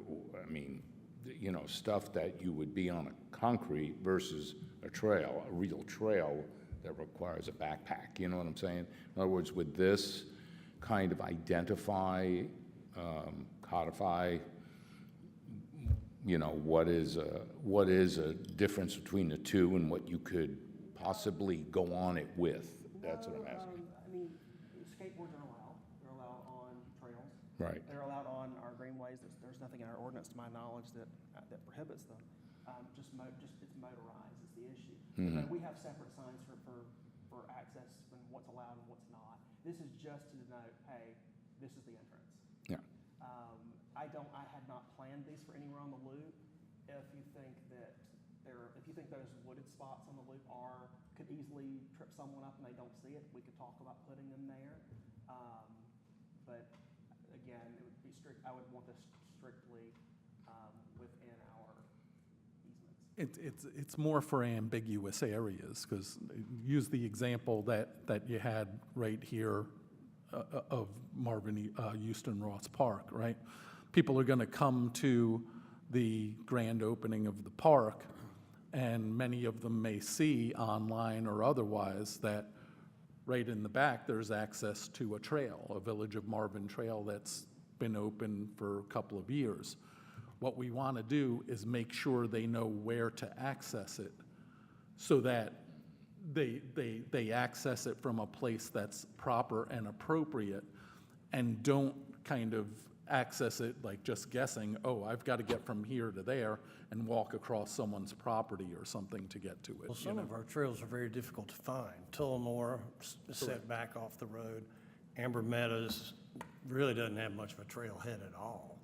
stuff that you would be on a concrete versus a trail, a real trail that requires a backpack, you know what I'm saying? In other words, would this kind of identify, codify, what is a difference between the two and what you could possibly go on it with? That's what I'm asking. Skateboards are allowed. They're allowed on trails. Right. They're allowed on our greenways. There's nothing in our ordinance, to my knowledge, that prohibits them. Just it's motorized is the issue. Mhm. But we have separate signs for access and what's allowed and what's not. This is just to denote, hey, this is the entrance. Yeah. I had not planned these for anywhere on the loop. if you think that if you think those wooded spots on the loop could easily trip someone up and they don't see it, we could talk about putting them there. But again, it would be strict, I would want this strictly within our easements. It's more for ambiguous areas, because use the example that you had right here of Marvin, Houston Ross Park, right? People are going to come to the grand opening of the park, and many of them may see online or otherwise that right in the back, there's access to a trail, a Village of Marvin trail that's been open for a couple of years. What we want to do is make sure they know where to access it so that they access it from a place that's proper and appropriate, and don't kind of access it like just guessing, oh, I've got to get from here to there and walk across someone's property or something to get to it. Well, some of our trails are very difficult to find. Tullamore is set back off the road. Amber Meadows really doesn't have much of a trailhead at all.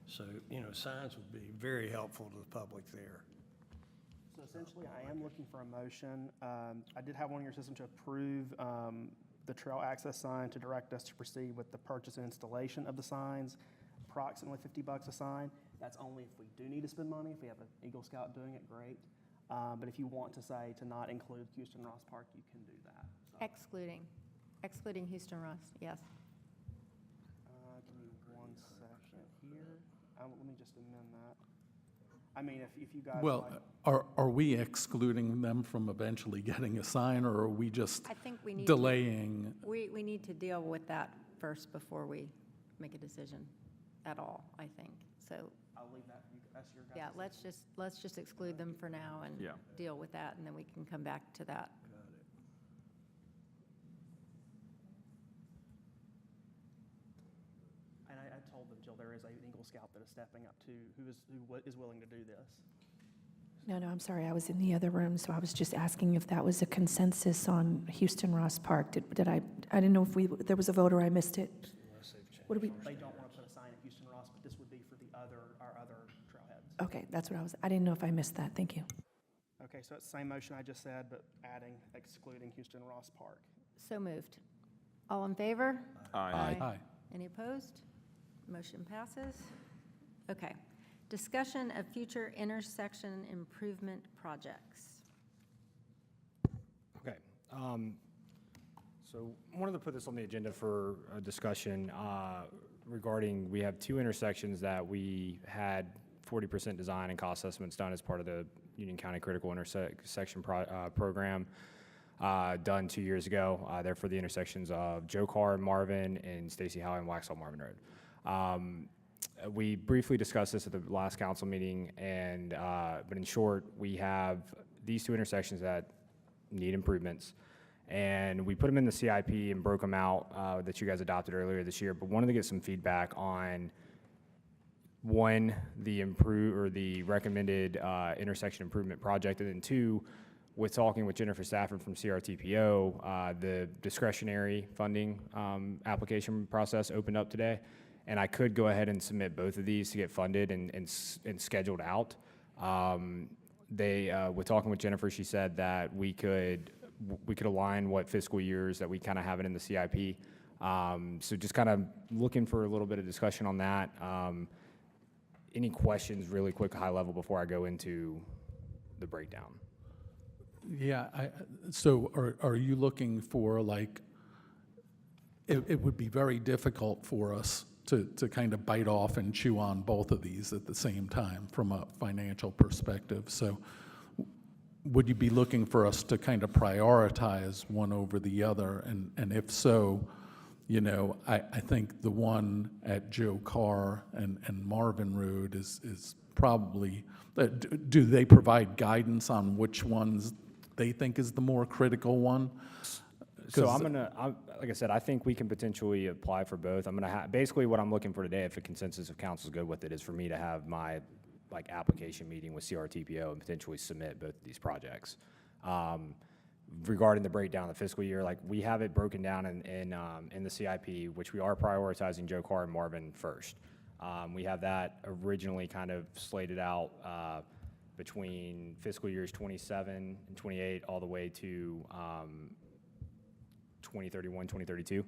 So, signs would be very helpful to the public there. So essentially, I am looking for a motion. I did have one in your system to approve the trail access sign, to direct us to proceed with the purchase and installation of the signs, approximately $50 a sign. That's only if we do need to spend money. If we have an Eagle Scout doing it, great. But if you want to say to not include Houston Ross Park, you can do that. Excluding Houston Ross, yes. Give me 1 second here. Let me just amend that. I mean, if you guys Well, are we excluding them from eventually getting a sign, or are we just I think we need delaying? We need to deal with that first before we make a decision at all, I think. So, I'll leave that, that's your guys'. yeah, let's just exclude them for now and Yeah. deal with that, and then we can come back to that. And I told them, Jill, there is an Eagle Scout that is stepping up to, who is willing to do this. No, I'm sorry, I was in the other room, so I was just asking if that was a consensus on Houston Ross Park. I didn't know if there was a vote or I missed it. What do we, They don't want to put a sign at Houston Ross, but this would be for our other trailheads. okay, that's what I didn't know if I missed that, thank you. Okay, so it's the same motion I just said, but excluding Houston Ross Park. So moved. All in favor? Aye. Any opposed? Motion passes. Okay. Discussion of future intersection improvement projects. Okay. So wanted to put this on the agenda for a discussion regarding, we have two intersections that we had 40% design and cost estimates done as part of the Union County Critical Intersection Program done 2 years ago. They're for the intersections of Joe Carr and Marvin and Stacy Howe and Waxhaw Marvin Road. We briefly discussed this at the last council meeting, and but in short, we have these two intersections that need improvements, and we put them in the CIP and broke them out that you guys adopted earlier this year. But wanted to get some feedback on one, the recommended intersection improvement project, and then two, with talking with Jennifer Stafford from CRTPO, the discretionary funding application process opened up today. And I could go ahead and submit both of these to get funded and scheduled out. With talking with Jennifer, she said that we could align what fiscal years that we kind of have it in the CIP. So just kind of looking for a little bit of discussion on that. Any questions, really quick, high level, before I go into the breakdown? Yeah, so are you looking for, like, it would be very difficult for us to kind of bite off and chew on both of these at the same time from a financial perspective. So would you be looking for us to kind of prioritize one over the other? And if so, I think the one at Joe Carr and Marvin Road is probably, do they provide guidance on which ones they think is the more critical one? So like I said, I think we can potentially apply for both. I'm gonna basically what I'm looking for today, if a consensus of council is good with it, is for me to have my application meeting with CRTPO and potentially submit both of these projects. Regarding the breakdown of the fiscal year, we have it broken down in the CIP, which we are prioritizing Joe Carr and Marvin first. We have that originally kind of slated out between fiscal years 27 and 28, all the way to 2031, 2032.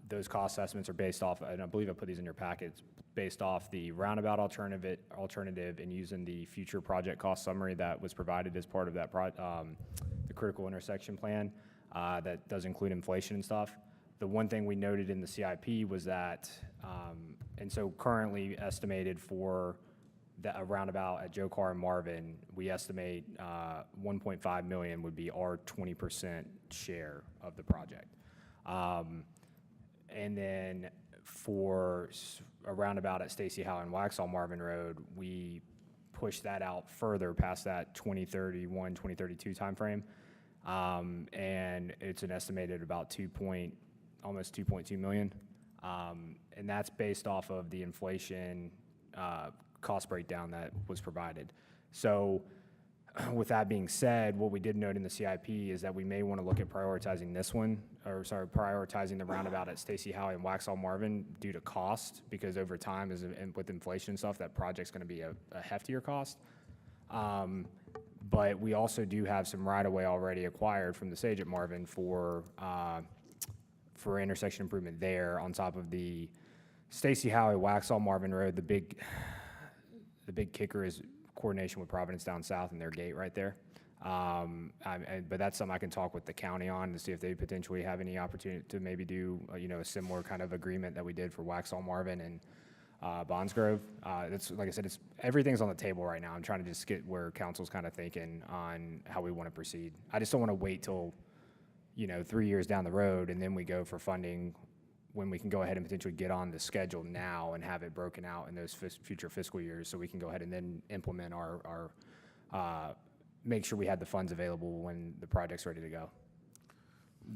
Those cost estimates are based off, and I believe I put these in your packets, based off the roundabout alternative and using the future project cost summary that was provided as part of that the critical intersection plan that does include inflation and stuff. The one thing we noted in the CIP was that, and so currently estimated for a roundabout at Joe Carr and Marvin, we estimate 1.5 million would be our 20% share of the project. And then for a roundabout at Stacy Howe and Waxhaw Marvin Road, we push that out further past that 2031, 2032 timeframe. And it's an estimated about almost 2.2 million. And that's based off of the inflation cost breakdown that was provided. So with that being said, what we did note in the CIP is that we may want to look at prioritizing prioritizing the roundabout at Stacy Howe and Waxhaw Marvin due to cost, because over time, with inflation and stuff, that project's going to be a heftier cost. But we also do have some right-of-way already acquired from the Sage at Marvin for intersection improvement there, on top of the Stacy Howe, Waxhaw Marvin Road. The big kicker is coordination with Providence down south and their gate right there. But that's something I can talk with the county on to see if they potentially have any opportunity to maybe do a similar kind of agreement that we did for Waxhaw Marvin and Bondsgrove. It's like I said, everything's on the table right now. I'm trying to just get where council's kind of thinking on how we want to proceed. I just don't want to wait till 3 years down the road and then we go for funding when we can go ahead and potentially get on the schedule now and have it broken out in those future fiscal years, so we can go ahead and then implement our make sure we had the funds available when the project's ready to go.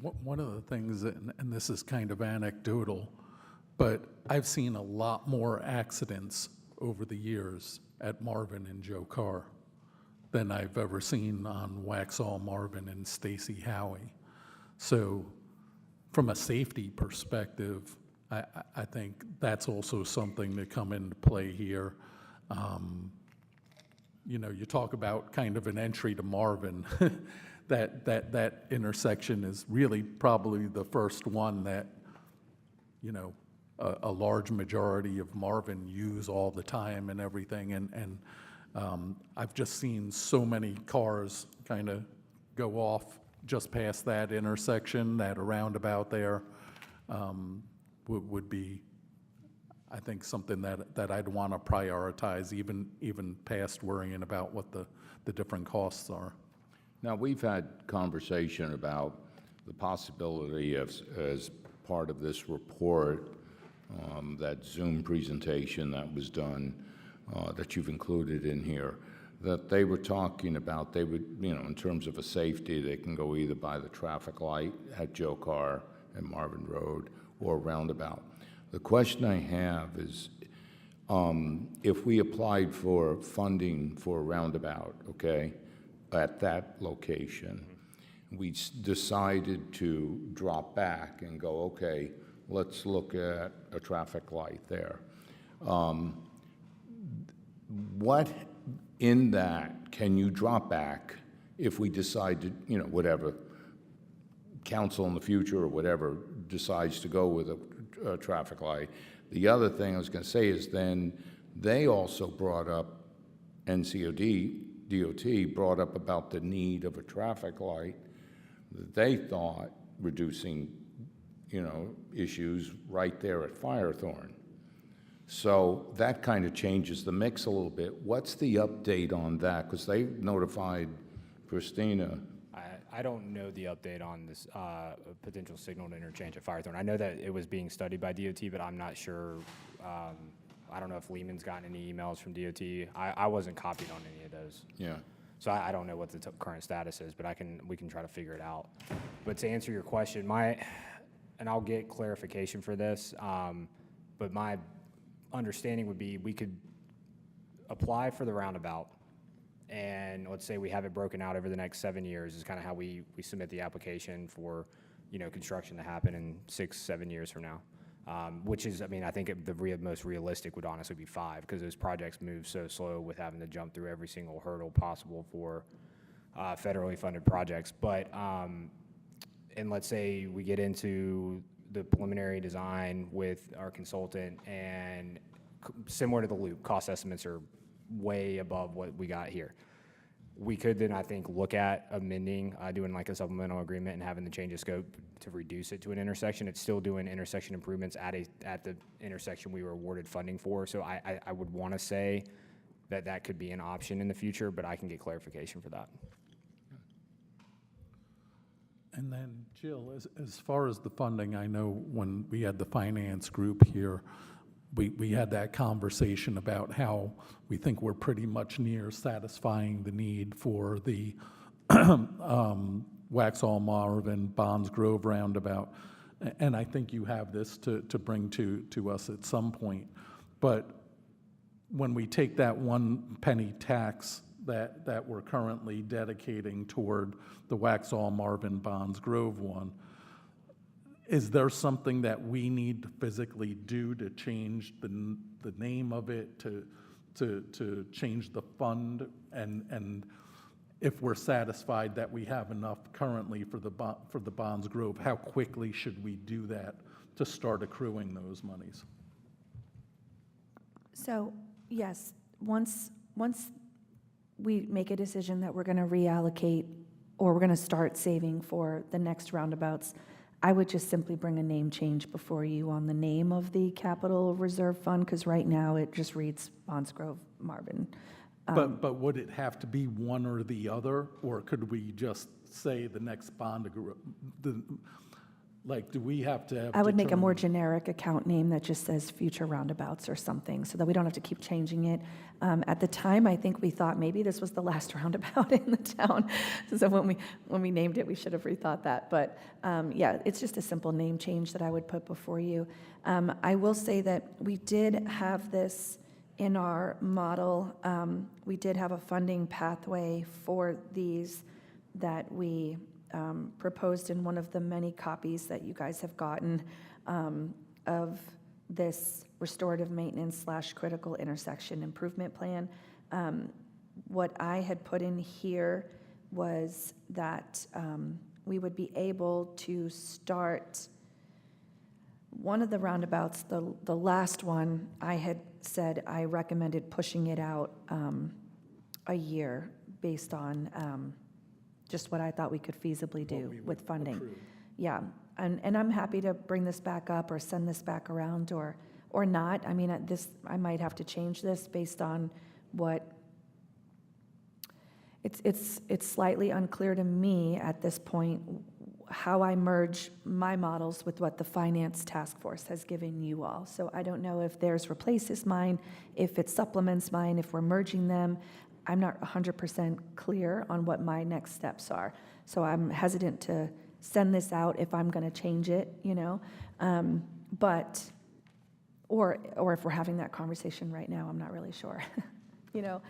One of the things, and this is kind of anecdotal, but I've seen a lot more accidents over the years at Marvin and Joe Carr than I've ever seen on Waxhaw Marvin and Stacy Howie. So from a safety perspective, I think that's also something to come into play here. You talk about kind of an entry to Marvin. that intersection is really probably the first one that, a large majority of Marvin use all the time and everything. And I've just seen so many cars kind of go off just past that intersection. That a roundabout there would be, I think, something that I'd want to prioritize, even past worrying about what the different costs are. Now, we've had conversation about the possibility of, as part of this report, that Zoom presentation that was done, that you've included in here, that they were talking about, they would, in terms of a safety, they can go either by the traffic light at Joe Carr and Marvin Road or roundabout. The question I have is, if we applied for funding for a roundabout, okay, at that location, we decided to drop back and go, okay, let's look at a traffic light there. What in that can you drop back if we decide to, whatever, council in the future or whatever decides to go with a traffic light? The other thing I was going to say is then they also brought up, DOT brought up about the need of a traffic light that they thought reducing, issues right there at Firethorn. So that kind of changes the mix a little bit. What's the update on that? Because they notified Christina. I don't know the update on this potential signal to interchange at Firethorn. I know that it was being studied by DOT, but I'm not sure. I don't know if Lehman's gotten any emails from DOT. I wasn't copied on any of those. Yeah. So I don't know what the current status is, but we can try to figure it out. But to answer your question, and I'll get clarification for this, but my understanding would be we could apply for the roundabout, and let's say we have it broken out over the next 7 years is kind of how we submit the application for construction to happen in 6-7 years from now. which is, I mean, I think most realistic would honestly be 5, because those projects move so slow with having to jump through every single hurdle possible for federally funded projects. But, and let's say we get into the preliminary design with our consultant, and similar to the loop, cost estimates are way above what we got here. We could then, I think, look at amending, doing like a supplemental agreement and having the change of scope to reduce it to an intersection. It's still doing intersection improvements at the intersection we were awarded funding for. So I would want to say that that could be an option in the future, but I can get clarification for that. And then, Jill, as far as the funding, I know when we had the finance group here, we had that conversation about how we think we're pretty much near satisfying the need for the Waxhaw Marvin Bonds Grove roundabout. And I think you have this to bring to us at some point. But when we take that 1 penny tax that we're currently dedicating toward the Waxhaw Marvin Bonds Grove one, is there something that we need to physically do to change the name of it, to change the fund? And if we're satisfied that we have enough currently for the Bonds Grove, how quickly should we do that to start accruing those monies? So, yes, once we make a decision that we're going to reallocate or we're going to start saving for the next roundabouts, I would just simply bring a name change before you on the name of the capital reserve fund, because right now it just reads Bonds Grove Marvin. But would it have to be one or the other, or could we just say the next bond, like, do we have to have? I would make a more generic account name that just says future roundabouts or something, so that we don't have to keep changing it. At the time, I think we thought maybe this was the last roundabout in the town. So when we named it, we should have rethought that. But yeah, it's just a simple name change that I would put before you. I will say that we did have this in our model. We did have a funding pathway for these that we proposed in one of the many copies that you guys have gotten of this restorative maintenance / critical intersection improvement plan. What I had put in here was that we would be able to start one of the roundabouts, the last one, I had said I recommended pushing it out a year based on just what I thought we could feasibly do with funding. Approve. Yeah, and I'm happy to bring this back up or send this back around or not. I mean, I might have to change this based on what, it's slightly unclear to me at this point how I merge my models with what the finance task force has given you all. So I don't know if theirs replaces mine, if it supplements mine, if we're merging them. I'm not 100% clear on what my next steps are. So I'm hesitant to send this out if I'm going to change it, you know. But, or if we're having that conversation right now, I'm not really sure, you know.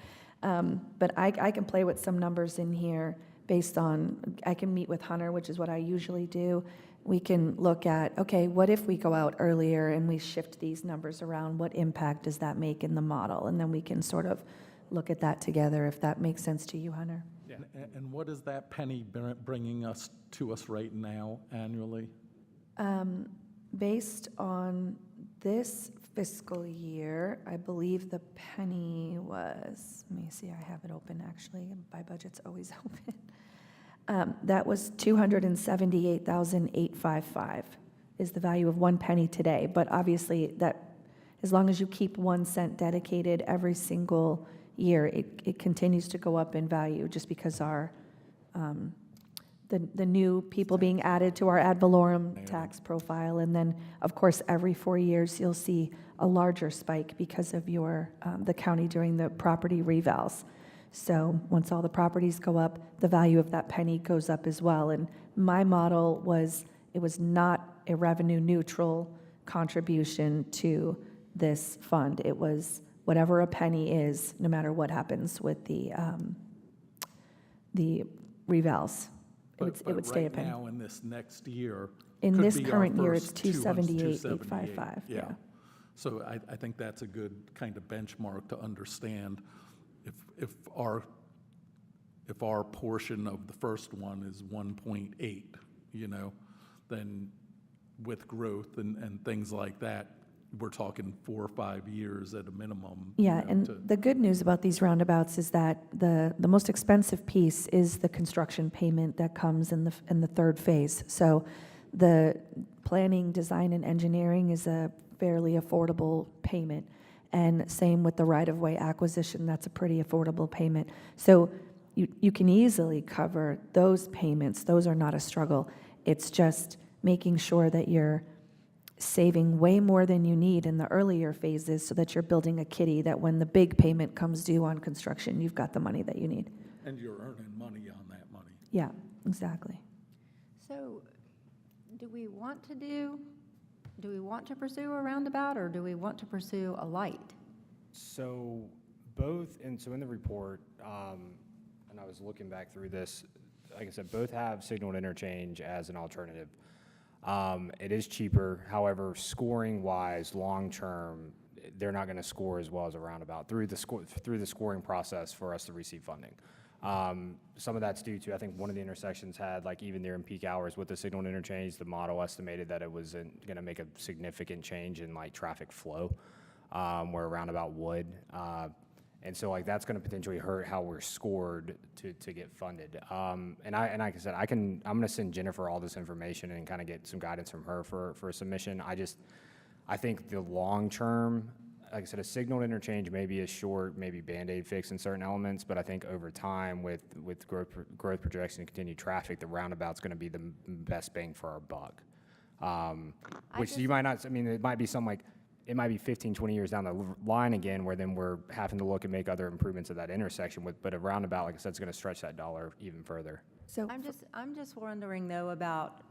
But I can play with some numbers in here based on, I can meet with Hunter, which is what I usually do. We can look at, okay, what if we go out earlier and we shift these numbers around? What impact does that make in the model? And then we can sort of look at that together, if that makes sense to you, Hunter. Yeah. And what is that penny bringing us right now annually? Based on this fiscal year, I believe the penny was, let me see, I have it open actually, my budget's always open. That was $278,855 is the value of 1 penny today. But obviously that, as long as you keep 1 cent dedicated every single year, it continues to go up in value just because our, the new people being added to our ad valorem tax profile. And then, of course, every 4 years, you'll see a larger spike because of your, the county doing the property revals. So once all the properties go up, the value of that penny goes up as well. And my model was, it was not a revenue neutral contribution to this fund. It was whatever a penny is, no matter what happens with the revals. It would stay a penny. But right now, in this next year, in Could this be our current year, it's first 278, 278,855. Yeah. So I think that's a good kind of benchmark to understand if our portion of the first one is 1.8, then with growth and things like that, we're talking 4 or 5 years at a minimum. Yeah, and the good news about these roundabouts is that the most expensive piece is the construction payment that comes in the third phase. So the planning, design, and engineering is a fairly affordable payment. And same with the right-of-way acquisition, that's a pretty affordable payment. So you can easily cover those payments. Those are not a struggle. It's just making sure that you're saving way more than you need in the earlier phases so that you're building a kitty that when the big payment comes due on construction, you've got the money that you need. And you're earning money on that money. Yeah, exactly. So do we want to pursue a roundabout, or do we want to pursue a light? So both, and so in the report, and I was looking back through this, like I said, both have signaled interchange as an alternative. It is cheaper, however, scoring-wise, long-term, they're not going to score as well as a roundabout through the scoring process for us to receive funding. Some of that's due to, I think one of the intersections had, like even during peak hours with the signaled interchange, the model estimated that it wasn't going to make a significant change in like traffic flow, where a roundabout would. And so like that's going to potentially hurt how we're scored to get funded. And like I said, I'm going to send Jennifer all this information and kind of get some guidance from her for a submission. I think the long term, like I said, a signaled interchange may be a short, maybe Band-Aid fix in certain elements, but I think over time with growth projection and continued traffic, the roundabout's going to be the best bang for our buck. Which you might not, I mean, it might be something like, it might be 15, 20 years down the line again, where then we're having to look and make other improvements at that intersection but a roundabout, like I said, is going to stretch that dollar even further. So I'm just wondering though about,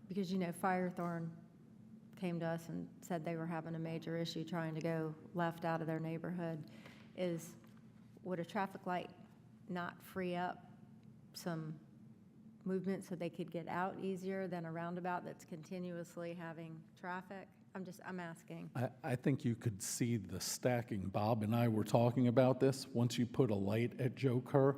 because Firethorn came to us and said they were having a major issue trying to go left out of their neighborhood. Would a traffic light not free up some movement so they could get out easier than a roundabout that's continuously having traffic? I'm asking. I think you could see the stacking. Bob and I were talking about this. Once you put a light at Joe Kerr,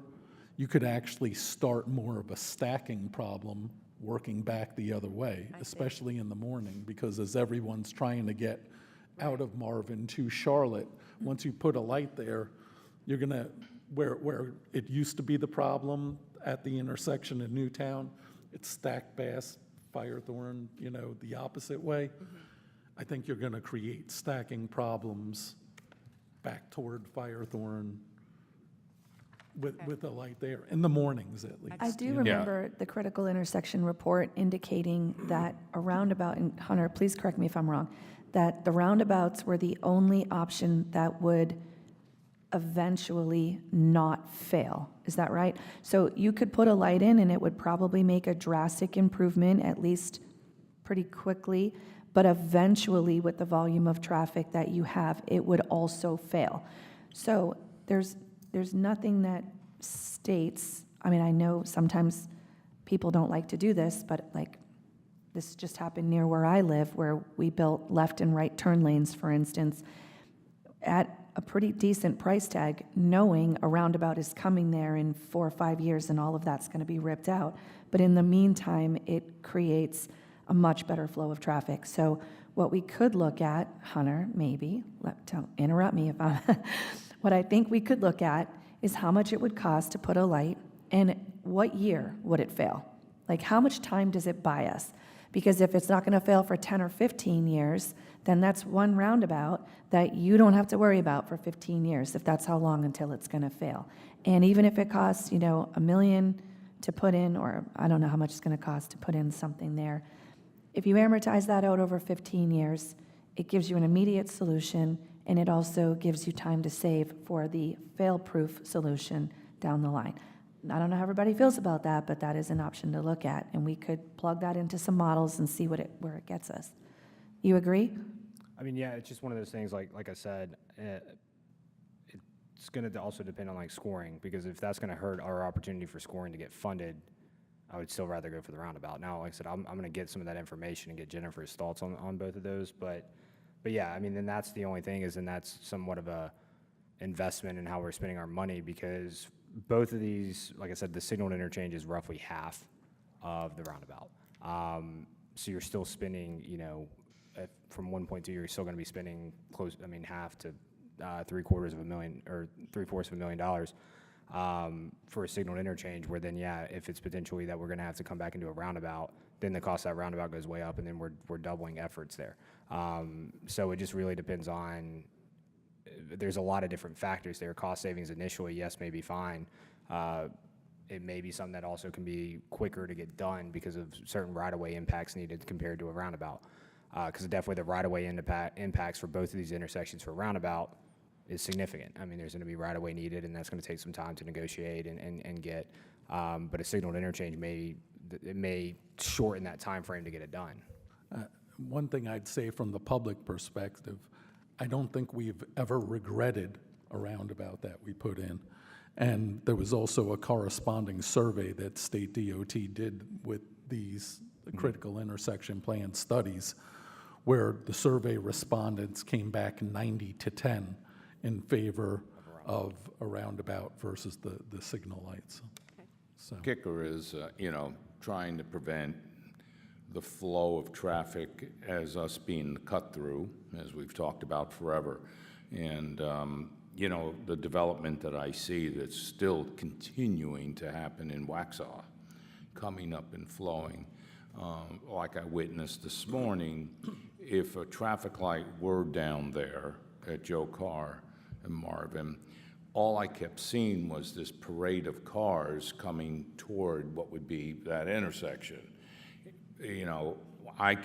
you could actually start more of a stacking problem working back the other way, especially in the morning, because as everyone's trying to get out of Marvin to Charlotte, once you put a light there, you're gonna, where it used to be the problem at the intersection in Newtown, it's stacked past Firethorn, the opposite way. Mm-hmm. I think you're gonna create stacking problems back toward Firethorn with a light there, in the mornings at least. I do remember the critical intersection report indicating that a roundabout, and Hunter, please correct me if I'm wrong, that the roundabouts were the only option that would eventually not fail. Is that right? So you could put a light in and it would probably make a drastic improvement, at least pretty quickly, but eventually with the volume of traffic that you have, it would also fail. So there's nothing that states, I mean, I know sometimes people don't like to do this, but like this just happened near where I live, where we built left and right turn lanes, for instance, at a pretty decent price tag, knowing a roundabout is coming there in 4 or 5 years and all of that's going to be ripped out. But in the meantime, it creates a much better flow of traffic. So what we could look at, Hunter, maybe, don't interrupt me if I'm, what I think we could look at is how much it would cost to put a light and what year would it fail? Like how much time does it buy us? Because if it's not going to fail for 10 or 15 years, then that's one roundabout that you don't have to worry about for 15 years, if that's how long until it's going to fail. And even if it costs, $1 million to put in, or I don't know how much it's going to cost to put in something there, if you amortize that out over 15 years, it gives you an immediate solution, and it also gives you time to save for the fail-proof solution down the line. I don't know how everybody feels about that, but that is an option to look at, and we could plug that into some models and see where it gets us. You agree? I mean, yeah, it's just one of those things, like I said, it's going to also depend on like scoring, because if that's going to hurt our opportunity for scoring to get funded, I would still rather go for the roundabout. Now, like I said, I'm going to get some of that information and get Jennifer's thoughts on both of those. But yeah, I mean, then that's the only thing is, then that's somewhat of a investment in how we're spending our money, because both of these, like I said, the signaled interchange is roughly half of the roundabout. So you're still spending, you know, from 1.2, you're still going to be spending close, I mean, half to $750,000 or $750,000 of $1 million for a signaled interchange, where then, yeah, if it's potentially that we're going to have to come back into a roundabout, then the cost of that roundabout goes way up, and then we're doubling efforts there. So it just really depends on, there's a lot of different factors there. Cost savings initially, yes, may be fine. It may be something that also can be quicker to get done because of certain right-of-way impacts needed compared to a roundabout. Because definitely the right-of-way impacts for both of these intersections for a roundabout is significant. I mean, there's going to be right-of-way needed, and that's going to take some time to negotiate and get. But a signaled interchange may shorten that time frame to get it done. One thing I'd say from the public perspective, I don't think we've ever regretted a roundabout that we put in. And there was also a corresponding survey that State DOT did with these critical intersection plan studies, where the survey respondents came back 90-10 in favor of a roundabout versus the signal lights. So. Kicker is, you know, trying to prevent the flow of traffic as us being the cut through, as we've talked about forever. And, you know, the development that I see that's still continuing to happen in Waxhaw, coming up and flowing, like I witnessed this morning, if a traffic light were down there at Joe Carr and Marvin, all I kept seeing was this parade of cars coming toward what would be that intersection. You know, I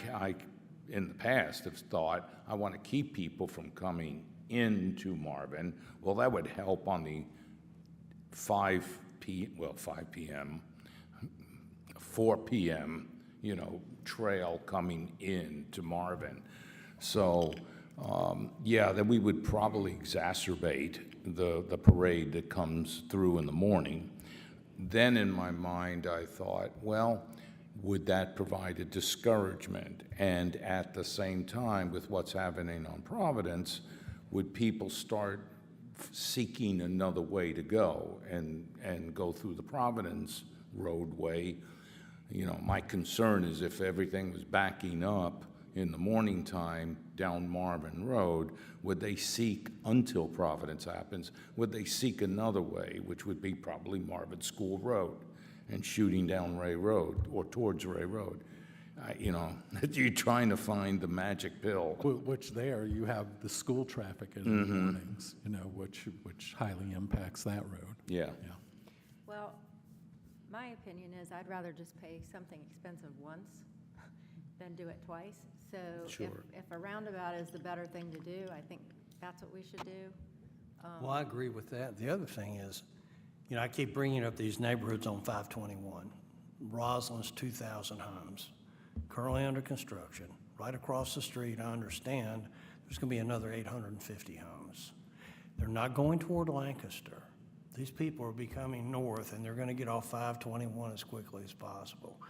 in the past have thought, I want to keep people from coming into Marvin. Well, that would help on the 4 p.m., you know, trail coming in to Marvin. So, yeah, then we would probably exacerbate the parade that comes through in the morning. Then in my mind, I thought, well, would that provide a discouragement? And at the same time, with what's happening on Providence, would people start seeking another way to go and go through the Providence roadway? You know, my concern is if everything was backing up in the morning time down Marvin Road, would they seek, until Providence happens, would they seek another way, which would be probably Marvin School Road and shooting down Ray Road or towards Ray Road? You know, you're trying to find the magic pill. Which there, you have the school traffic in the mornings, you know, which highly impacts that road. Yeah. Well, my opinion is I'd rather just pay something expensive once than do it twice. So if a roundabout is the better thing to do, I think that's what we should do. Well, I agree with that. The other thing is, you know, I keep bringing up these neighborhoods on 521. Roslyn's 2,000 homes, currently under construction. Right across the street, I understand, there's going to be another 850 homes. They're not going toward Lancaster. These people are coming north, and they're going to get off 521 as quickly as possible.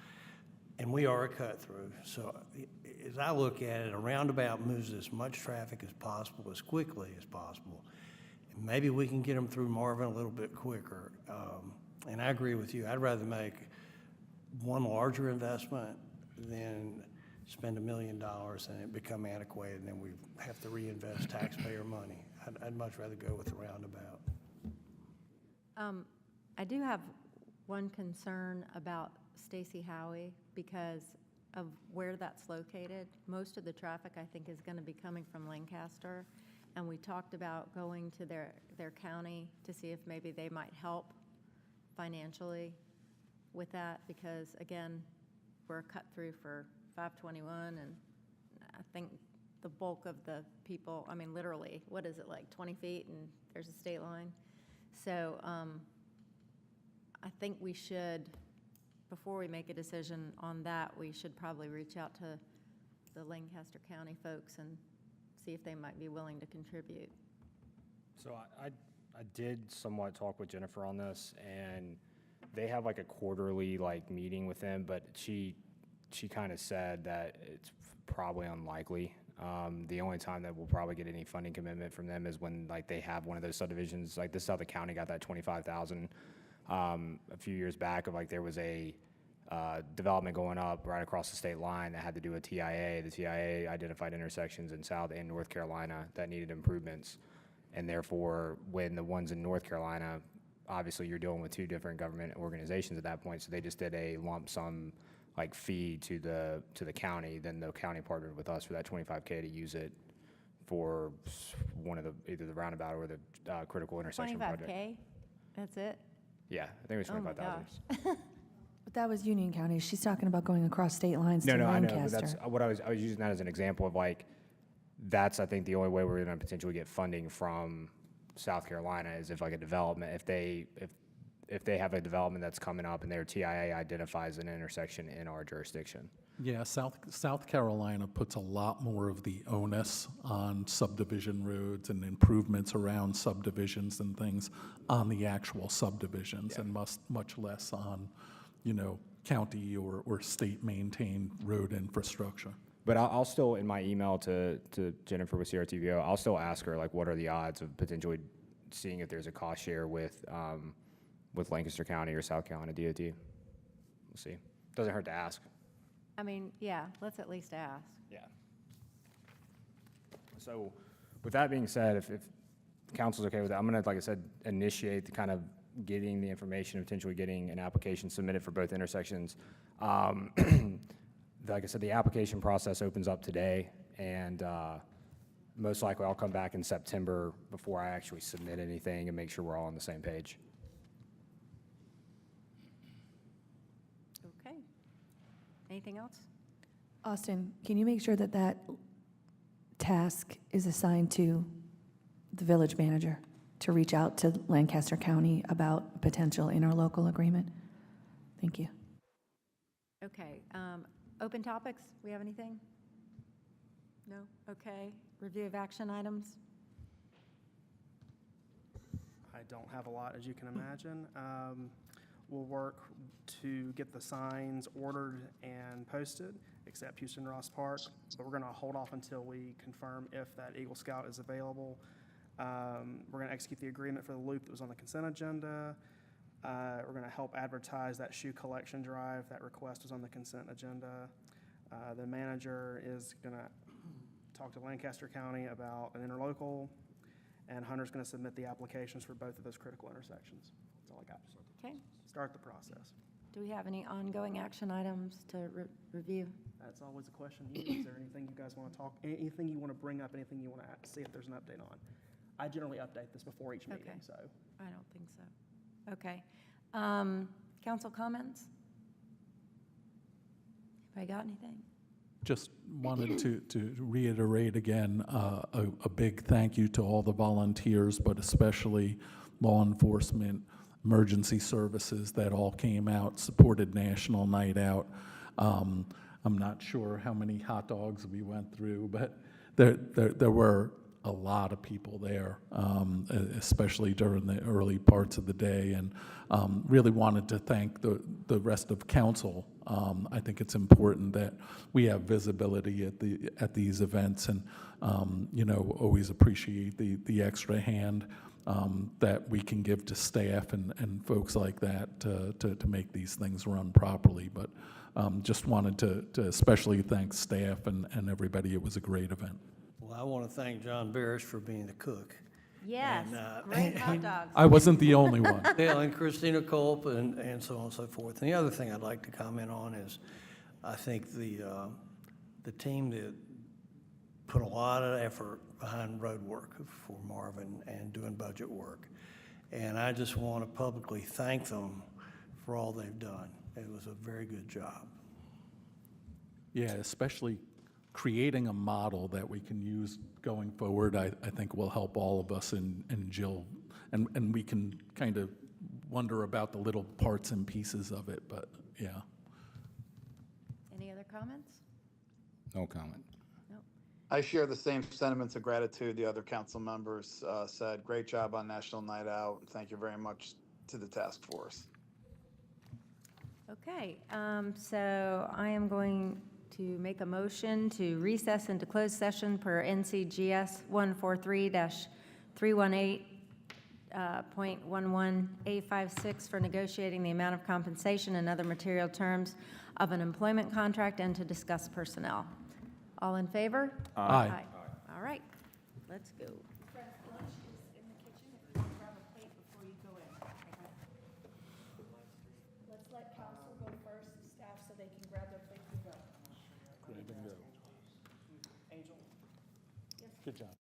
And we are a cut-through. So as I look at it, a roundabout moves as much traffic as possible, as quickly as possible. And maybe we can get them through Marvin a little bit quicker. And I agree with you. I'd rather make one larger investment than spend $1 million and it become antiquated, and then we have to reinvest taxpayer money. I'd much rather go with the roundabout. I do have one concern about Stacy Howie because of where that's located. Most of the traffic, I think, is going to be coming from Lancaster, and we talked about going to their county to see if maybe they might help financially with that because, again, we're a cut-through for 521, and I think the bulk of the people, I mean, literally, what is it, like 20 feet, and there's a state line? So I think we should, before we make a decision on that, we should probably reach out to the Lancaster County folks and see if they might be willing to contribute. So I did somewhat talk with Jennifer on this, and they have like a quarterly like meeting with them, but she kind of said that it's probably unlikely. The only time that we'll probably get any funding commitment from them is when like they have one of those subdivisions, like this is how the county got that 25,000 a few years back, of like there was a development going up right across the state line that had to do a TIA. The TIA identified intersections in South and North Carolina that needed improvements, and therefore when the ones in North Carolina, obviously you're dealing with two different government organizations at that point, so they just did a lump sum like fee to the county. Then the county partnered with us for that 25K to use it for one of the, either the roundabout or the critical intersection project. 25K? That's it? Yeah, I think it was Oh my 25,000. gosh. But that was Union County. She's talking about going across state lines to No, I know, but Lancaster. that's what I was using that as an example of like, that's, I think, the only way we're gonna potentially get funding from South Carolina is if like a development, if they have a development that's coming up and their TIA identifies an intersection in our jurisdiction. Yeah, South Carolina puts a lot more of the onus on subdivision roads and improvements around subdivisions and things on the actual subdivisions, and much less on, county or state-maintained road infrastructure. But I'll still, in my email to Jennifer with CRTVO, I'll still ask her, like, what are the odds of potentially seeing if there's a cost share with Lancaster County or South Carolina DOT. We'll see. Doesn't hurt to ask. I mean, yeah, let's at least ask. Yeah. So with that being said, if council's okay with that, I'm gonna, like I said, initiate the kind of getting the information, potentially getting an application submitted for both intersections. Like I said, the application process opens up today, and most likely I'll come back in September before I actually submit anything and make sure we're all on the same page. Okay. Anything else? Austin, can you make sure that that task is assigned to the village manager to reach out to Lancaster County about potential interlocal agreement? Thank you. Okay. Open topics, we have anything? No? Okay. Review of action items? I don't have a lot, as you can imagine. We'll work to get the signs ordered and posted, except Houston Ross Park, but we're going to hold off until we confirm if that Eagle Scout is available. We're going to execute the agreement for the loop that was on the consent agenda. We're going to help advertise that shoe collection drive. That request was on the consent agenda. The manager is going to talk to Lancaster County about an interlocal, and Hunter's going to submit the applications for both of those critical intersections. That's all I got. Okay. Start the process. Do we have any ongoing action items to review? That's always a question. Is there anything you guys want to talk, anything you want to bring up, anything you want to see if there's an update on? I generally update this before each meeting, Okay. so. I don't think so. Okay. Council comments? Anybody got anything? Just wanted to reiterate again, a big thank you to all the volunteers, but especially law enforcement, emergency services that all came out, supported National Night Out. I'm not sure how many hot dogs we went through, but there were a lot of people there, especially during the early parts of the day, and really wanted to thank the rest of council. I think it's important that we have visibility at these events, and always appreciate the extra hand that we can give to staff and folks like that to make these things run properly. But just wanted to especially thank staff and everybody. It was a great event. Well, I want to thank John Barish for being the cook. Yes, And, great hot dogs. I wasn't the only one. Yeah, and Christina Culp and so on and so forth. And the other thing I'd like to comment on is, I think the team that put a lot of effort behind road work for Marvin and doing budget work. And I just want to publicly thank them for all they've done. It was a very good job. Yeah, especially creating a model that we can use going forward, I think will help all of us and Jill. And we can kind of wonder about the little parts and pieces of it, but yeah. Any other comments? No comment. No. I share the same sentiments of gratitude the other council members said. Great job on National Night Out. Thank you very much to the task force. Okay, so I am going to make a motion to recess into closed session per NCGS 143-318.11A56 for negotiating the amount of compensation and other material terms of an employment contract and to discuss personnel. All in favor? Aye. All right, let's go. Let's let council go first, staff, so they can grab their plates and go. Grab and go. Angel? Good job.